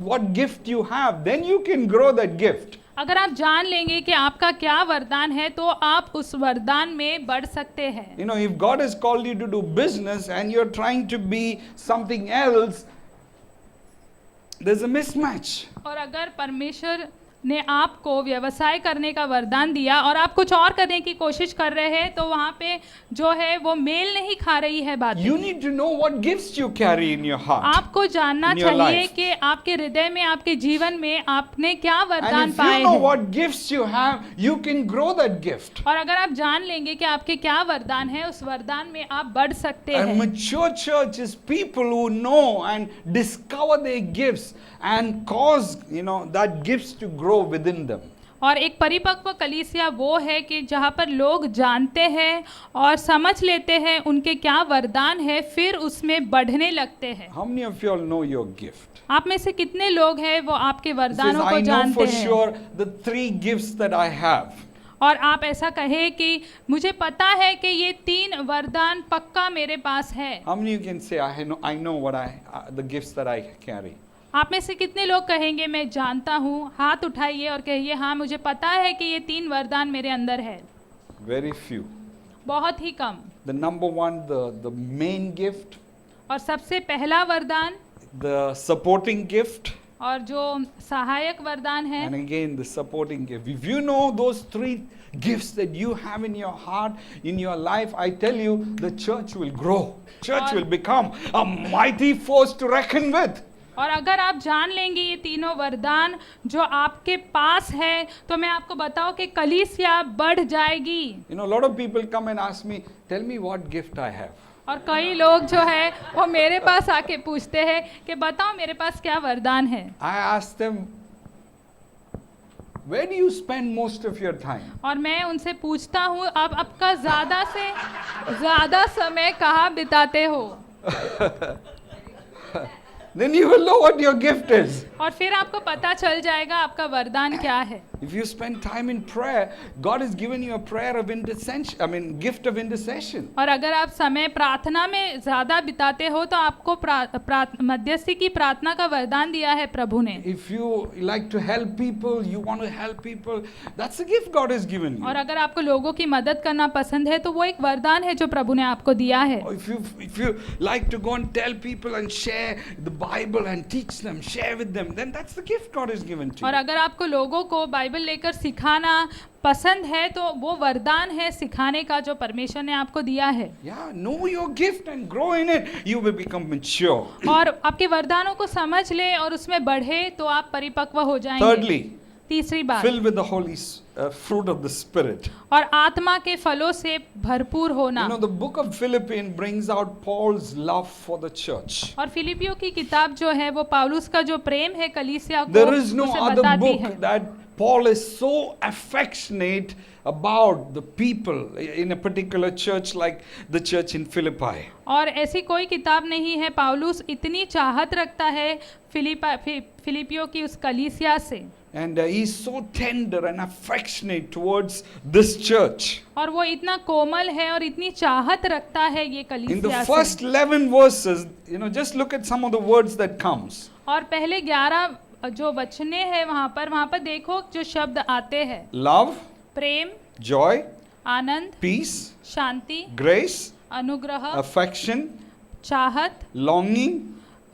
Speaker 1: what gift you have, then you can grow that gift.
Speaker 2: अगर आप जान लेंगे कि आपका क्या वरदान है तो आप उस वरदान में बढ़ सकते हैं।
Speaker 1: If God has called you to do business and you're trying to be something else, there's a mismatch.
Speaker 2: और अगर परमेश्वर ने आपको व्यवसाय करने का वरदान दिया और आप कुछ और करने की कोशिश कर रहे हैं तो वहाँ पे जो है वो मेल नहीं खा रही है बात।
Speaker 1: You need to know what gifts you carry in your heart.
Speaker 2: आपको जानना
Speaker 1: in your
Speaker 2: चाहिए
Speaker 1: life.
Speaker 2: कि आपके हृदय में, आपके जीवन में आपने क्या वरदान
Speaker 1: And if
Speaker 2: पाए
Speaker 1: you know
Speaker 2: हैं।
Speaker 1: what gifts you have, you can grow that gift.
Speaker 2: और अगर आप जान लेंगे कि आपके क्या वरदान है, उस वरदान में आप बढ़ सकते
Speaker 1: A
Speaker 2: हैं।
Speaker 1: mature church is people who know and discover their gifts and cause that gifts to grow within them.
Speaker 2: और एक परिपक्व कलीसिया वो है कि जहाँ पर लोग जानते हैं और समझ लेते हैं उनके क्या वरदान है, फिर उसमें बढ़ने लगते हैं।
Speaker 1: How many of you all know your gift?
Speaker 2: आप में से कितने लोग हैं वो आपके
Speaker 1: Says,
Speaker 2: वरदानों को
Speaker 1: I know
Speaker 2: जानते
Speaker 1: for
Speaker 2: हैं?
Speaker 1: sure the 3 gifts that I have.
Speaker 2: और आप ऐसा कहे कि मुझे पता है कि ये 3 वरदान पक्का मेरे पास है।
Speaker 1: How many of you can say I know what the gifts that I carry?
Speaker 2: आप में से कितने लोग कहेंगे मैं जानता हूँ? हाथ उठाइए और कहिए हाँ मुझे पता है कि ये 3 वरदान मेरे अंदर है।
Speaker 1: Very few.
Speaker 2: बहुत ही कम।
Speaker 1: The number one, the main gift,
Speaker 2: और सबसे पहला वरदान
Speaker 1: the supporting gift,
Speaker 2: और जो सहायक वरदान है,
Speaker 1: and again the supporting gift. If you know those 3 gifts that you have in your heart, in your life, I tell you, the church will grow. Church will become a mighty force to reckon with.
Speaker 2: और अगर आप जान लेंगे ये तीनों वरदान जो आपके पास है तो मैं आपको बताऊं कि कलीसिया बढ़ जाएगी।
Speaker 1: A lot of people come and ask me, tell me what gift I have.
Speaker 2: और कई लोग जो है वो मेरे पास आके पूछते हैं कि बताओ मेरे पास क्या वरदान है।
Speaker 1: I ask them, where do you spend most of your time?
Speaker 2: और मैं उनसे पूछता हूँ अब आपका ज़्यादा से ज़्यादा समय कहाँ बिताते हो?
Speaker 1: Then you will know what your gift is.
Speaker 2: और फिर आपको पता चल जाएगा आपका वरदान क्या है।
Speaker 1: If you spend time in prayer, God has given you a prayer of intercession, gift of intercession.
Speaker 2: और अगर आप समय प्रार्थना में ज़्यादा बिताते हो तो आपको मध्यस्थी की प्रार्थना का वरदान दिया है प्रभु ने।
Speaker 1: If you like to help people, you want to help people, that's a gift God has given you.
Speaker 2: और अगर आपको लोगों की मदद करना पसंद है तो वो एक वरदान है जो प्रभु ने आपको दिया है।
Speaker 1: Or if you like to go and tell people and share the Bible and teach them, share with them, then that's the gift God has given to
Speaker 2: और
Speaker 1: you.
Speaker 2: अगर आपको लोगों को बाइबल लेकर सिखाना पसंद है तो वो वरदान है सिखाने का जो परमेश्वर ने आपको दिया है।
Speaker 1: Yeah, know your gift and grow in it. You will become mature.
Speaker 2: और आपके वरदानों को समझ ले और उसमें बढ़े तो आप परिपक्व हो जाएंगे।
Speaker 1: Thirdly,
Speaker 2: तीसरी बात,
Speaker 1: filled with the holy fruit of the Spirit.
Speaker 2: और आत्मा के फलों से भरपूर होना।
Speaker 1: You know, the book of Philippians brings out Paul's love for the church.
Speaker 2: और फिलिपियों की किताब जो है वो पौलुस का जो प्रेम है कलीसिया को
Speaker 1: There is no
Speaker 2: उसे
Speaker 1: other
Speaker 2: बताती
Speaker 1: book
Speaker 2: है।
Speaker 1: that Paul is so affectionate about the people in a particular church like the church in Philippi.
Speaker 2: और ऐसी कोई किताब नहीं है, पौलुस इतनी चाहत रखता है फिलिपियों की उस कलीसिया से।
Speaker 1: And he's so tender and affectionate towards this church.
Speaker 2: और वो इतना कोमल है और इतनी चाहत रखता है ये
Speaker 1: In the
Speaker 2: कलीसिया
Speaker 1: first
Speaker 2: से।
Speaker 1: 11 verses, you know, just look at some of the words that comes.
Speaker 2: और पहले 11 जो वचने हैं वहाँ पर देखो जो शब्द आते हैं।
Speaker 1: Love,
Speaker 2: प्रेम,
Speaker 1: joy,
Speaker 2: आनंद,
Speaker 1: peace,
Speaker 2: शांति,
Speaker 1: grace,
Speaker 2: अनुग्रह,
Speaker 1: affection,
Speaker 2: चाहत,
Speaker 1: longing,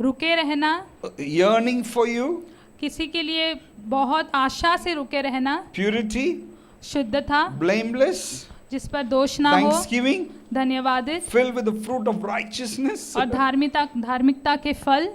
Speaker 2: रुके रहना,
Speaker 1: yearning for you,
Speaker 2: किसी के लिए बहुत आशा से रुके रहना,
Speaker 1: purity,
Speaker 2: शुद्धता,
Speaker 1: blameless,
Speaker 2: जिस पर दोष ना हो,
Speaker 1: thanksgiving,
Speaker 2: धन्यवादित,
Speaker 1: filled with the fruit of righteousness.
Speaker 2: और धार्मिकता के फल।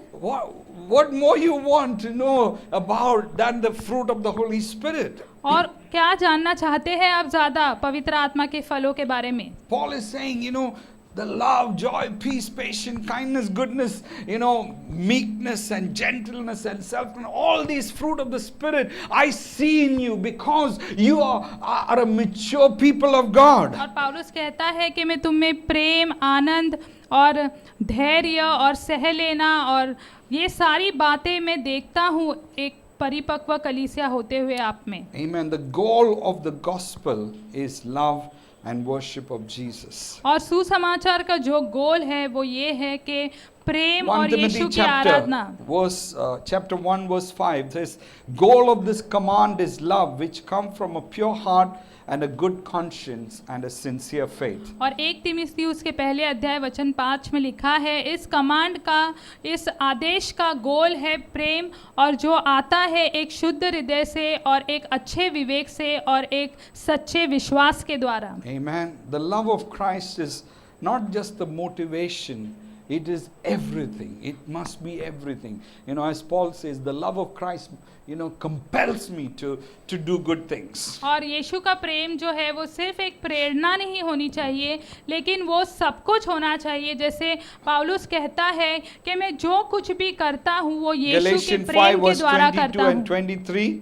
Speaker 1: What more you want to know about than the fruit of the Holy Spirit?
Speaker 2: और क्या जानना चाहते हैं आप ज्यादा पवित्र आत्मा के फलों के बारे में?
Speaker 1: Paul is saying, you know, the love, joy, peace, patience, kindness, goodness, you know, meekness and gentleness and self-control, all these fruit of the Spirit, I see in you because you are a mature people of God.
Speaker 2: और पौलुस कहता है कि मैं तुम में प्रेम, आनंद और धैर्य और सह लेना और ये सारी बातें मैं देखता हूँ एक परिपक्व कलीसिया होते हुए आप में।
Speaker 1: Amen. The goal of the gospel is love and worship of Jesus.
Speaker 2: और सुसमाचार का जो गोल है वो ये है कि प्रेम
Speaker 1: 1
Speaker 2: और
Speaker 1: Timothy
Speaker 2: यीशु की आराधना।
Speaker 1: chapter 1 verse 5 says, goal of this command is love which come from a pure heart and a good conscience and a sincere faith.
Speaker 2: और 1 तीमुथियुस के पहले अध्याय वचन 5 में लिखा है, इस कमांड का, इस आदेश का गोल है प्रेम और जो आता है एक शुद्ध हृदय से और एक अच्छे विवेक से और एक सच्चे विश्वास के द्वारा।
Speaker 1: Amen. The love of Christ is not just the motivation, it is everything. It must be everything. You know, as Paul says, the love of Christ, you know, compels me to do good things.
Speaker 2: और यीशु का प्रेम जो है वो सिर्फ एक प्रेरणा नहीं होनी चाहिए लेकिन वो सब कुछ होना चाहिए। जैसे पौलुस कहता है कि मैं जो कुछ भी करता हूँ वो यीशु के
Speaker 1: Galatians 5
Speaker 2: प्रेम के
Speaker 1: verse
Speaker 2: द्वारा
Speaker 1: 22
Speaker 2: करता
Speaker 1: and
Speaker 2: हूँ।
Speaker 1: 23,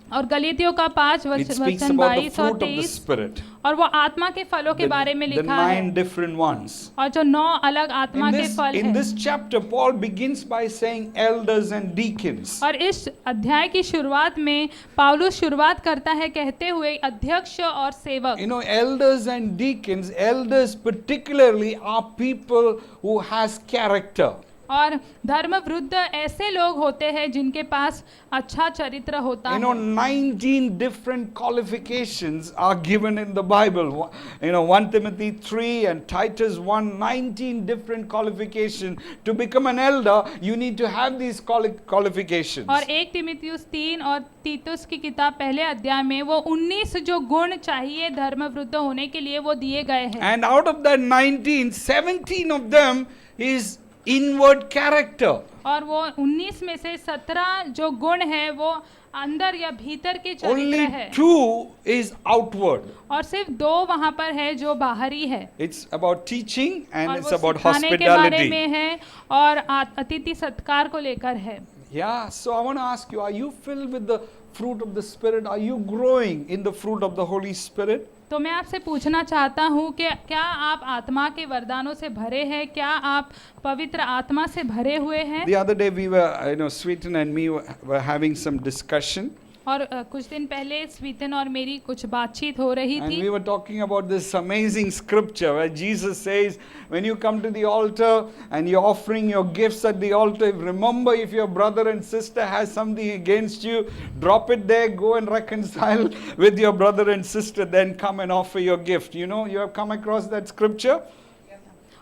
Speaker 2: और गलीतियों का 5
Speaker 1: it speaks
Speaker 2: वचन
Speaker 1: about the
Speaker 2: 22 और
Speaker 1: fruit of the
Speaker 2: 23
Speaker 1: Spirit.
Speaker 2: और वो आत्मा के फलों के बारे में
Speaker 1: The
Speaker 2: लिखा
Speaker 1: 9
Speaker 2: है
Speaker 1: different ones.
Speaker 2: और जो 9 अलग आत्मा के फल
Speaker 1: In
Speaker 2: हैं।
Speaker 1: this chapter, Paul begins by saying elders and deacons.
Speaker 2: और इस अध्याय की शुरुआत में पौलुस शुरुआत करता है कहते हुए अध्यक्ष और सेवक।
Speaker 1: You know, elders and deacons, elders particularly are people who has character.
Speaker 2: और धर्म वृद्ध ऐसे लोग होते हैं जिनके पास अच्छा चरित्र होता
Speaker 1: You know,
Speaker 2: है।
Speaker 1: 19 different qualifications are given in the Bible. You know, 1 Timothy 3 and Titus 1, 19 different qualifications. To become an elder, you need to have these qualifications.
Speaker 2: और 1 तीमुथियुस 3 और तीतुस की किताब पहले अध्याय में वो 19 जो गुण चाहिए धर्म वृद्ध होने के लिए वो दिए गए हैं।
Speaker 1: And out of that 19, 17 of them is inward character.
Speaker 2: और वो 19 में से 17 जो गुण है वो अंदर या भीतर के चरित्र
Speaker 1: Only
Speaker 2: है
Speaker 1: 2 is outward.
Speaker 2: और सिर्फ 2 वहाँ पर है जो बाहरी है।
Speaker 1: It's about teaching and
Speaker 2: और
Speaker 1: it's
Speaker 2: वो
Speaker 1: about
Speaker 2: सिखाने के बारे
Speaker 1: hospitality.
Speaker 2: में है और अतिथि सत्कार को लेकर है।
Speaker 1: Yeah, so I want to ask you, are you filled with the fruit of the Spirit? Are you growing in the fruit of the Holy Spirit?
Speaker 2: तो मैं आपसे पूछना चाहता हूँ कि क्या आप आत्मा के वरदानों से भरे हैं? क्या आप पवित्र आत्मा से भरे हुए हैं?
Speaker 1: The other day we were, Sweeten and me were having some discussion.
Speaker 2: और कुछ दिन पहले स्वीतन और मेरी कुछ बातचीत हो रही
Speaker 1: And
Speaker 2: थी
Speaker 1: we were talking about this amazing scripture where Jesus says, when you come to the altar and you're offering your gifts at the altar, remember if your brother and sister has something against you, drop it there, go and reconcile with your brother and sister, then come and offer your gift. You know, you have come across that scripture?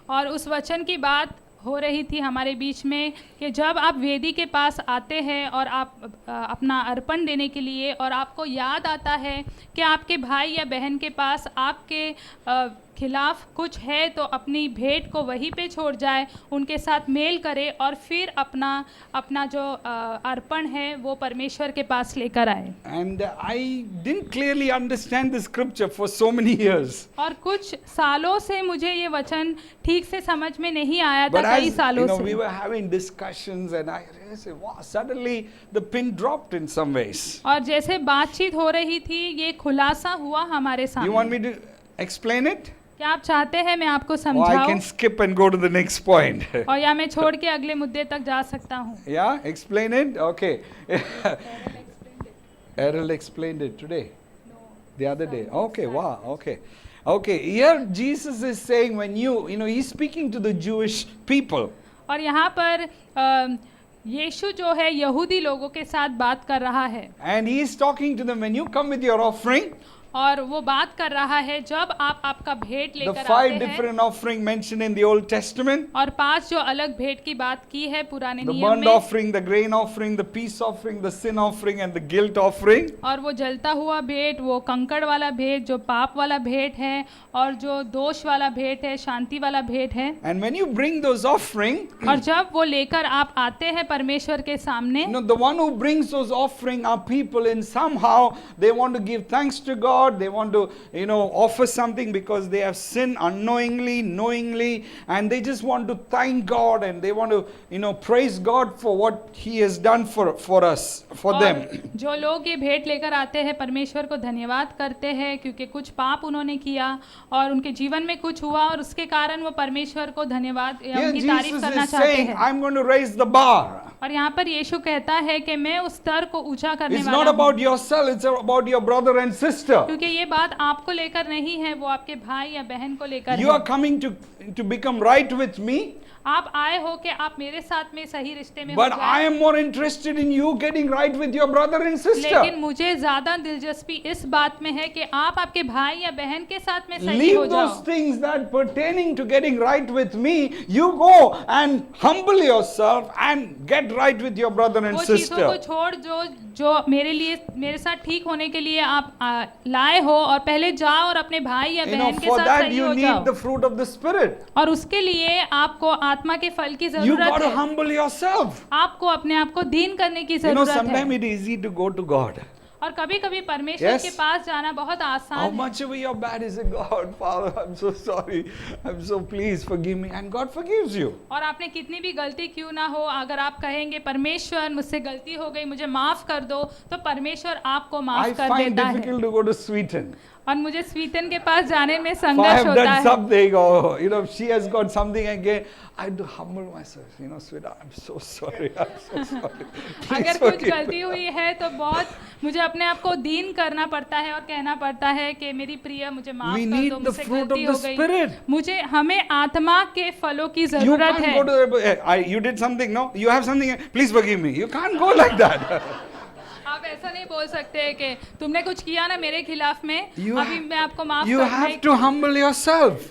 Speaker 2: और उस वचन की बात हो रही थी हमारे बीच में कि जब आप वेदी के पास आते हैं और आप अपना अर्पण देने के लिए, और आपको याद आता है कि आपके भाई या बहन के पास आपके खिलाफ कुछ है, तो अपनी भेंट को वहीं पे छोड़ जाए, उनके साथ मेल करे और फिर अपना जो अर्पण है वो परमेश्वर के पास लेकर आए।
Speaker 1: And I didn't clearly understand the scripture for so many years.
Speaker 2: और कुछ सालों से मुझे ये वचन ठीक से समझ में नहीं आया था,
Speaker 1: But
Speaker 2: कई
Speaker 1: as
Speaker 2: सालों
Speaker 1: we
Speaker 2: से।
Speaker 1: were having discussions, and I realized, wow, suddenly the pin dropped in some ways.
Speaker 2: और जैसे बातचीत हो रही थी, ये खुलासा हुआ हमारे
Speaker 1: You want
Speaker 2: सामने।
Speaker 1: me to explain it?
Speaker 2: क्या आप चाहते हैं मैं आपको
Speaker 1: Or I
Speaker 2: समझाऊं,
Speaker 1: can skip and go to the next point.
Speaker 2: और या मैं छोड़ के अगले मुद्दे तक जा सकता हूँ?
Speaker 1: Yeah, explain it? Okay. Errol explained it today. The other day. Okay, wow, okay. Okay, here Jesus is saying when he's speaking to the Jewish people.
Speaker 2: और यहाँ पर यीशु जो है यहूदी लोगों के साथ बात कर रहा है,
Speaker 1: And he is talking to them, when you come with your offering,
Speaker 2: और वो बात कर रहा है जब आप आपका भेंट
Speaker 1: the
Speaker 2: लेकर
Speaker 1: 5
Speaker 2: आते हैं,
Speaker 1: different offering mentioned in the Old Testament,
Speaker 2: और 5 जो अलग भेंट की बात की है पुराने
Speaker 1: the
Speaker 2: नियम
Speaker 1: burnt
Speaker 2: में,
Speaker 1: offering, the grain offering, the peace offering, the sin offering, and the guilt offering.
Speaker 2: और वो जलता हुआ भेंट, वो कंकड़ वाला भेंट, जो पाप वाला भेंट है, और जो दोष वाला भेंट है, शांति वाला भेंट है।
Speaker 1: And when you bring those offering,
Speaker 2: और जब वो लेकर आप आते हैं परमेश्वर के सामने,
Speaker 1: the one who brings those offering are people in somehow they want to give thanks to God, they want to offer something because they have sinned unknowingly, knowingly, and they just want to thank God, and they want to praise God for what he has done for us, for them.
Speaker 2: और जो लोग ये भेंट लेकर आते हैं परमेश्वर को धन्यवाद करते हैं क्योंकि कुछ पाप उन्होंने किया और उनके जीवन में कुछ हुआ, और उसके कारण वो परमेश्वर को धन्यवाद या
Speaker 1: Here
Speaker 2: उनकी तारीफ
Speaker 1: Jesus
Speaker 2: करना
Speaker 1: is
Speaker 2: चाहते
Speaker 1: saying,
Speaker 2: हैं।
Speaker 1: I'm going to raise the bar.
Speaker 2: और यहाँ पर यीशु कहता है कि मैं उस स्तर को ऊंचा करने
Speaker 1: It's
Speaker 2: वाला
Speaker 1: not
Speaker 2: हूँ,
Speaker 1: about yourself, it's about your brother and sister.
Speaker 2: क्योंकि ये बात आपको लेकर नहीं है, वो आपके भाई या बहन को लेकर
Speaker 1: You are
Speaker 2: है।
Speaker 1: coming to become right with me,
Speaker 2: आप आए हो कि आप मेरे साथ में सही रिश्ते में हो
Speaker 1: but I
Speaker 2: जाए,
Speaker 1: am more interested in you getting right with your brother and sister.
Speaker 2: लेकिन मुझे ज्यादा दिलचस्पी इस बात में है कि आप आपके भाई या बहन के साथ में सही हो
Speaker 1: Leave
Speaker 2: जाओ।
Speaker 1: those things that pertaining to getting right with me. You go and humble yourself and get right with your brother and
Speaker 2: वो चीजों को
Speaker 1: sister.
Speaker 2: छोड़ जो मेरे साथ ठीक होने के लिए आप लाए हो, और पहले जाओ और अपने भाई या बहन के
Speaker 1: For
Speaker 2: साथ
Speaker 1: that
Speaker 2: सही
Speaker 1: you
Speaker 2: हो
Speaker 1: need
Speaker 2: जाओ।
Speaker 1: the fruit of the Spirit.
Speaker 2: और उसके लिए आपको आत्मा के फल की
Speaker 1: You
Speaker 2: जरूरत
Speaker 1: got to
Speaker 2: है।
Speaker 1: humble yourself.
Speaker 2: आपको अपने आप को दीन करने की जरूरत
Speaker 1: Sometimes
Speaker 2: है।
Speaker 1: it is easy to go to God.
Speaker 2: और कभी कभी परमेश्वर
Speaker 1: Yes.
Speaker 2: के पास जाना बहुत
Speaker 1: How
Speaker 2: आसान है।
Speaker 1: much ever you're bad, is it God, Father, I'm so sorry. I'm so please forgive me. And God forgives you.
Speaker 2: और आपने कितनी भी गलती क्यों ना हो, अगर आप कहेंगे परमेश्वर मुझसे गलती हो गई, मुझे माफ कर दो, तो परमेश्वर आपको
Speaker 1: I
Speaker 2: माफ कर
Speaker 1: find
Speaker 2: देता है।
Speaker 1: difficult to go to Sweden.
Speaker 2: और मुझे स्वीडन के पास जाने में
Speaker 1: If I
Speaker 2: संघर्ष
Speaker 1: have
Speaker 2: होता
Speaker 1: done
Speaker 2: है।
Speaker 1: something, or she has got something again, I have to humble myself. Sweden, I'm so sorry. I'm so sorry. Please
Speaker 2: अगर कुछ
Speaker 1: forgive
Speaker 2: गलती
Speaker 1: me.
Speaker 2: हुई है तो बहुत मुझे अपने आप को दीन करना पड़ता है और कहना पड़ता है कि मेरी प्रिय मुझे माफ
Speaker 1: We
Speaker 2: कर
Speaker 1: need
Speaker 2: दो,
Speaker 1: the
Speaker 2: मुझसे
Speaker 1: fruit
Speaker 2: गलती
Speaker 1: of
Speaker 2: हो
Speaker 1: the
Speaker 2: गई।
Speaker 1: Spirit.
Speaker 2: हमें आत्मा के फलों की
Speaker 1: You
Speaker 2: जरूरत
Speaker 1: can't
Speaker 2: है।
Speaker 1: go to you did something, no? You have something, please forgive me. You can't go like that.
Speaker 2: आप ऐसा नहीं बोल सकते कि तुमने कुछ किया ना मेरे खिलाफ में,
Speaker 1: You
Speaker 2: अभी मैं आपको माफ
Speaker 1: You
Speaker 2: कर
Speaker 1: have to humble yourself.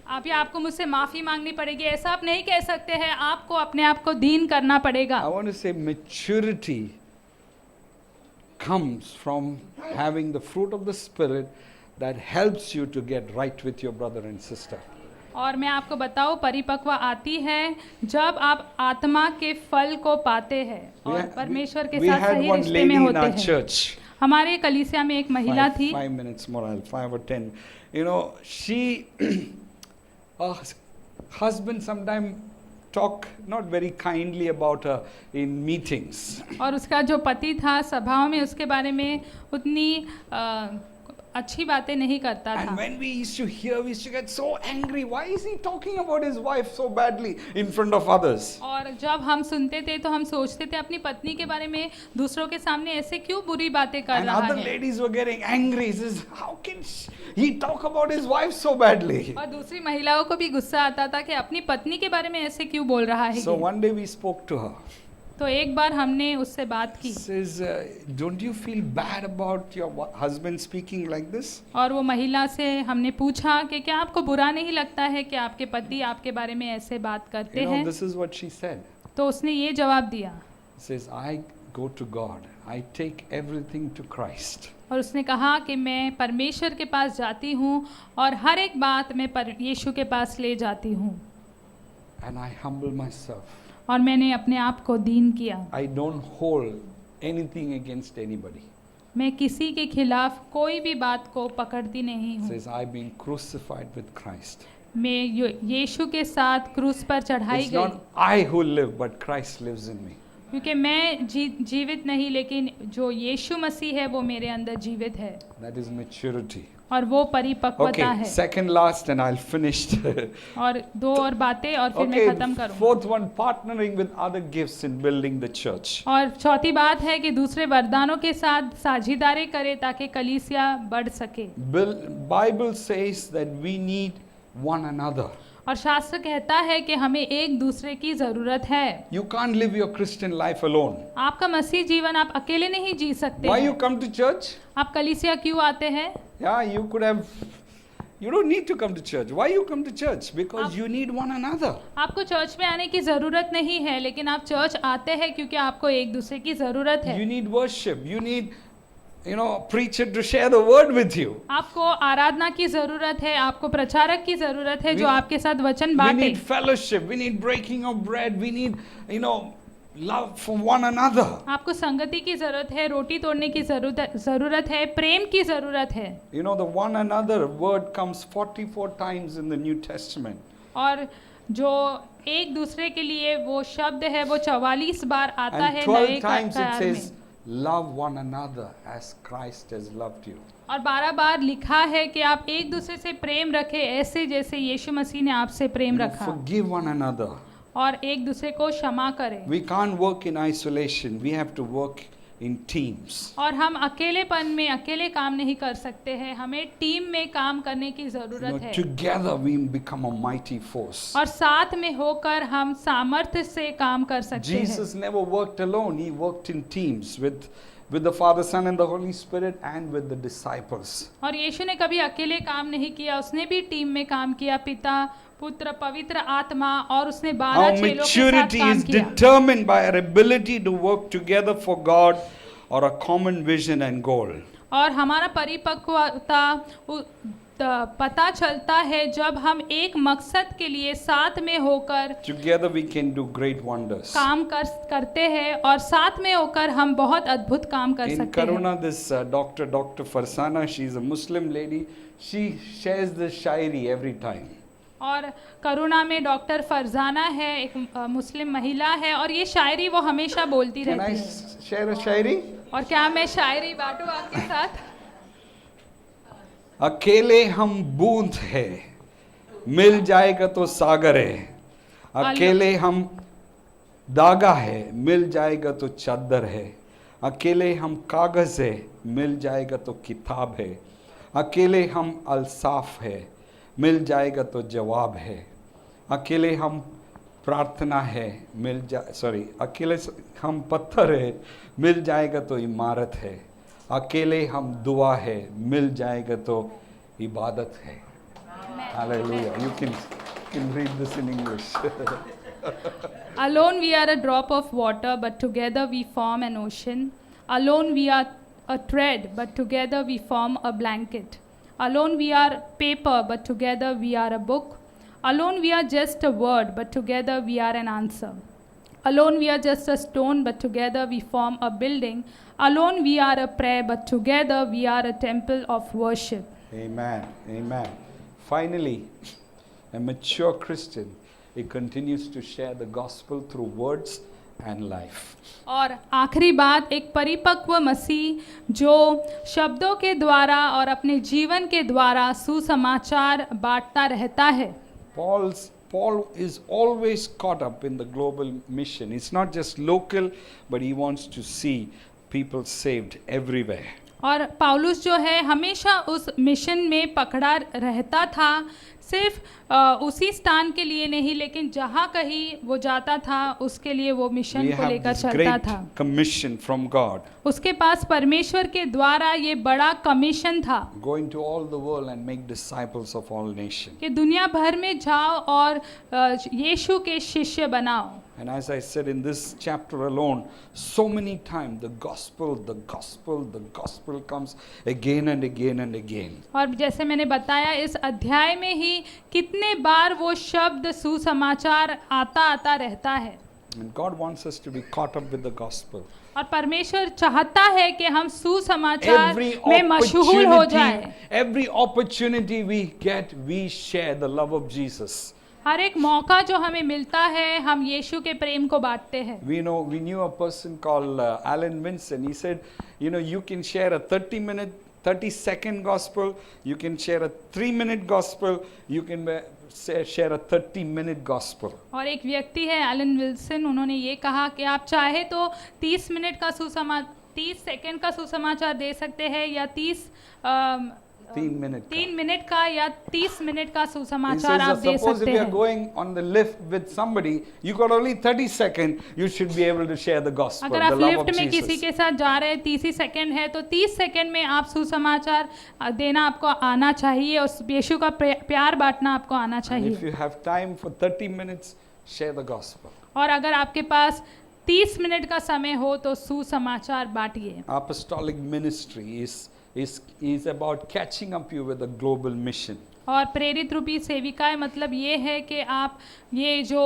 Speaker 2: अभी आपको मुझसे माफी मांगनी पड़ेगी, ऐसा आप नहीं कह सकते हैं। आपको अपने आप को दीन करना पड़ेगा।
Speaker 1: I want to say maturity comes from having the fruit of the Spirit that helps you to get right with your brother and sister.
Speaker 2: और मैं आपको बताऊं, परिपक्व आती है जब आप आत्मा के फल को पाते हैं और परमेश्वर के
Speaker 1: We
Speaker 2: साथ
Speaker 1: had
Speaker 2: सही
Speaker 1: one
Speaker 2: रिश्ते
Speaker 1: lady
Speaker 2: में
Speaker 1: in
Speaker 2: होते
Speaker 1: our
Speaker 2: हैं।
Speaker 1: church.
Speaker 2: हमारे कलीसिया में एक महिला थी।
Speaker 1: 5 minutes more, 5 or 10. She, husband sometimes talk not very kindly about her in meetings.
Speaker 2: और उसका जो पति था सभाओं में उसके बारे में उतनी अच्छी बातें नहीं करता था।
Speaker 1: And when we used to hear, we used to get so angry. Why is he talking about his wife so badly in front of others?
Speaker 2: और जब हम सुनते थे तो हम सोचते थे अपनी पत्नी के बारे में दूसरों के सामने ऐसे क्यों बुरी बातें कर
Speaker 1: And
Speaker 2: रहा
Speaker 1: other
Speaker 2: है।
Speaker 1: ladies were getting angry. Says, how can he talk about his wife so badly?
Speaker 2: और दूसरी महिलाओं को भी गुस्सा आता था कि अपनी पत्नी के बारे में ऐसे क्यों बोल रहा है
Speaker 1: So
Speaker 2: ये।
Speaker 1: one day we spoke to her.
Speaker 2: तो एक बार हमने उससे बात की
Speaker 1: Says, don't you feel bad about your husband speaking like this?
Speaker 2: और वो महिला से हमने पूछा कि क्या आपको बुरा नहीं लगता है कि आपके पति आपके बारे में ऐसे बात करते
Speaker 1: You know,
Speaker 2: हैं?
Speaker 1: this is what she said.
Speaker 2: तो उसने ये जवाब दिया
Speaker 1: Says, I go to God. I take everything to Christ.
Speaker 2: और उसने कहा कि मैं परमेश्वर के पास जाती हूँ और हर एक बात मैं यीशु के पास ले जाती हूँ
Speaker 1: And I humble myself.
Speaker 2: और मैंने अपने आप को दीन किया।
Speaker 1: I don't hold anything against anybody.
Speaker 2: मैं किसी के खिलाफ कोई भी बात को पकड़ती नहीं हूँ।
Speaker 1: Says, I've been crucified with Christ.
Speaker 2: मैं यीशु के साथ क्रूस पर चढ़ाई
Speaker 1: It's
Speaker 2: गई
Speaker 1: not I who live, but Christ lives in me.
Speaker 2: क्योंकि मैं जीवित नहीं लेकिन जो यीशु मसीह है वो मेरे अंदर जीवित है
Speaker 1: That is maturity.
Speaker 2: और वो परिपक्वता
Speaker 1: Okay,
Speaker 2: है।
Speaker 1: second last and I'll finish.
Speaker 2: और दो और बातें और फिर मैं
Speaker 1: Okay,
Speaker 2: खत्म करूँगा।
Speaker 1: fourth one, partnering with other gifts in building the church.
Speaker 2: और चौथी बात है कि दूसरे वरदानों के साथ साझेदारी करें ताकि कलीसिया बढ़ सके।
Speaker 1: Bible says that we need one another.
Speaker 2: और शास्त्र कहता है कि हमें एक दूसरे की जरूरत है।
Speaker 1: You can't live your Christian life alone.
Speaker 2: आपका मसीह जीवन आप अकेले नहीं जी सकते
Speaker 1: Why
Speaker 2: हैं।
Speaker 1: you come to church?
Speaker 2: आप कलीसिया क्यों आते हैं?
Speaker 1: Yeah, you don't need to come to church. Why you come to church? Because you need one another.
Speaker 2: आपको चर्च में आने की जरूरत नहीं है लेकिन आप चर्च आते हैं क्योंकि आपको एक दूसरे की जरूरत है।
Speaker 1: You need worship. You need, preacher to share the word with you.
Speaker 2: आपको आराधना की जरूरत है, आपको प्रचारक की जरूरत है जो आपके साथ वचन
Speaker 1: We
Speaker 2: बांटे।
Speaker 1: need fellowship. We need breaking of bread. We need, love for one another.
Speaker 2: आपको संगति की जरूरत है, रोटी तोड़ने की जरूरत है, प्रेम की जरूरत है।
Speaker 1: The one another word comes 44 times in the New Testament.
Speaker 2: और जो एक दूसरे के लिए वो शब्द है वो 44 बार आता
Speaker 1: And
Speaker 2: है
Speaker 1: 12
Speaker 2: नए
Speaker 1: times it
Speaker 2: करार में।
Speaker 1: says, love one another as Christ has loved you.
Speaker 2: और 12 बार लिखा है कि आप एक दूसरे से प्रेम रखें ऐसे जैसे यीशु मसीह ने आपसे प्रेम रखा
Speaker 1: Forgive one another.
Speaker 2: और एक दूसरे को क्षमा करें।
Speaker 1: We can't work in isolation. We have to work in teams.
Speaker 2: और हम अकेलेपन में अकेले काम नहीं कर सकते हैं, हमें टीम में काम करने की जरूरत है।
Speaker 1: Together we become a mighty force.
Speaker 2: और साथ में होकर हम सामर्थ्य से काम कर सकते हैं।
Speaker 1: Jesus never worked alone. He worked in teams with the Father, Son and the Holy Spirit and with the disciples.
Speaker 2: और यीशु ने कभी अकेले काम नहीं किया, उसने भी टीम में काम किया, पिता, पुत्र, पवित्र आत्मा, और उसने 12
Speaker 1: Our
Speaker 2: चेलों के साथ
Speaker 1: maturity
Speaker 2: काम
Speaker 1: is
Speaker 2: किया।
Speaker 1: determined by our ability to work together for God or a common vision and goal.
Speaker 2: और हमारा परिपक्वता पता चलता है जब हम एक मकसद के लिए साथ में होकर
Speaker 1: Together we can do great wonders.
Speaker 2: काम करते हैं और साथ में होकर हम बहुत अद्भुत काम कर
Speaker 1: In
Speaker 2: सकते हैं।
Speaker 1: Karuna, this Dr. Farsana, she's a Muslim lady. She shares this shairi every time.
Speaker 2: और करुणा में डॉक्टर फरजाना है, एक मुस्लिम महिला है और ये शायरी वो हमेशा बोलती
Speaker 1: Can I
Speaker 2: रहती है।
Speaker 1: share a shairi?
Speaker 2: और क्या मैं शायरी बांटूं आपके साथ?
Speaker 1: अकेले हम बूंद है, मिल जाएगा तो सागर है। अकेले हम धागा है, मिल जाएगा तो चादर है। अकेले हम कागज है, मिल जाएगा तो किताब है। अकेले हम अल्साफ है, मिल जाएगा तो जवाब है। अकेले हम प्रार्थना है, अकेले हम पत्थर है, मिल जाएगा तो इमारत है। अकेले हम दुआ है, मिल जाएगा तो इबादत है। Hallelujah. You can read this in English.
Speaker 2: Alone we are a drop of water, but together we form an ocean. Alone we are a thread, but together we form a blanket. Alone we are paper, but together we are a book. Alone we are just a word, but together we are an answer. Alone we are just a stone, but together we form a building. Alone we are a prayer, but together we are a temple of worship.
Speaker 1: Amen. Amen. Finally, a mature Christian, he continues to share the gospel through words and life.
Speaker 2: और आखिरी बात, एक परिपक्व मसीह जो शब्दों के द्वारा और अपने जीवन के द्वारा सुसमाचार बांटता रहता है।
Speaker 1: Paul is always caught up in the global mission. It's not just local, but he wants to see people saved everywhere.
Speaker 2: और पौलुस जो है हमेशा उस मिशन में पकड़ा रहता था सिर्फ उसी स्थान के लिए नहीं, लेकिन जहाँ कहीं वो जाता था उसके लिए वो
Speaker 1: We
Speaker 2: मिशन को
Speaker 1: have
Speaker 2: लेकर
Speaker 1: this
Speaker 2: चलता
Speaker 1: great
Speaker 2: था।
Speaker 1: commission from God,
Speaker 2: उसके पास परमेश्वर के द्वारा ये बड़ा कमीशन था
Speaker 1: going to all the world and make disciples of all nations.
Speaker 2: कि दुनिया भर में जाओ और यीशु के शिष्य बनाओ।
Speaker 1: And as I said in this chapter alone, so many times the gospel comes again and again and again.
Speaker 2: और जैसे मैंने बताया इस अध्याय में ही कितने बार वो शब्द सुसमाचार आता रहता है।
Speaker 1: And God wants us to be caught up with the gospel.
Speaker 2: और परमेश्वर चाहता है कि हम सुसमाचार
Speaker 1: Every
Speaker 2: में मशहूर हो
Speaker 1: opportunity,
Speaker 2: जाए।
Speaker 1: every opportunity we get, we share the love of Jesus.
Speaker 2: हर एक मौका जो हमें मिलता है हम यीशु के प्रेम को बांटते हैं।
Speaker 1: We knew a person called Alan Vinson. He said, you can share a 30-second gospel, you can share a 3-minute gospel, you can share a 30-minute gospel.
Speaker 2: और एक व्यक्ति है एलन विल्सन, उन्होंने ये कहा कि आप चाहे तो 30 सेकंड का सुसमाचार दे सकते हैं या 3 मिनट का या 30 मिनट का
Speaker 1: He
Speaker 2: सुसमाचार आप
Speaker 1: says,
Speaker 2: दे
Speaker 1: suppose if
Speaker 2: सकते
Speaker 1: you are
Speaker 2: हैं।
Speaker 1: going on the lift with somebody, you got only 30 seconds, you should be able to share the gospel,
Speaker 2: अगर
Speaker 1: the
Speaker 2: आप
Speaker 1: love of
Speaker 2: लिफ्ट में किसी
Speaker 1: Jesus.
Speaker 2: के साथ जा रहे हैं 30 सेकंड है तो 30 सेकंड में आप सुसमाचार देना आपको आना चाहिए और यीशु का प्यार बांटना आपको आना
Speaker 1: And
Speaker 2: चाहिए।
Speaker 1: if you have time for 30 minutes, share the gospel.
Speaker 2: और अगर आपके पास 30 मिनट का समय हो तो सुसमाचार बांटिए।
Speaker 1: Apostolic ministry is about catching up you with a global mission.
Speaker 2: और प्रेरित रूपी सेविकाएं मतलब ये है कि आप ये जो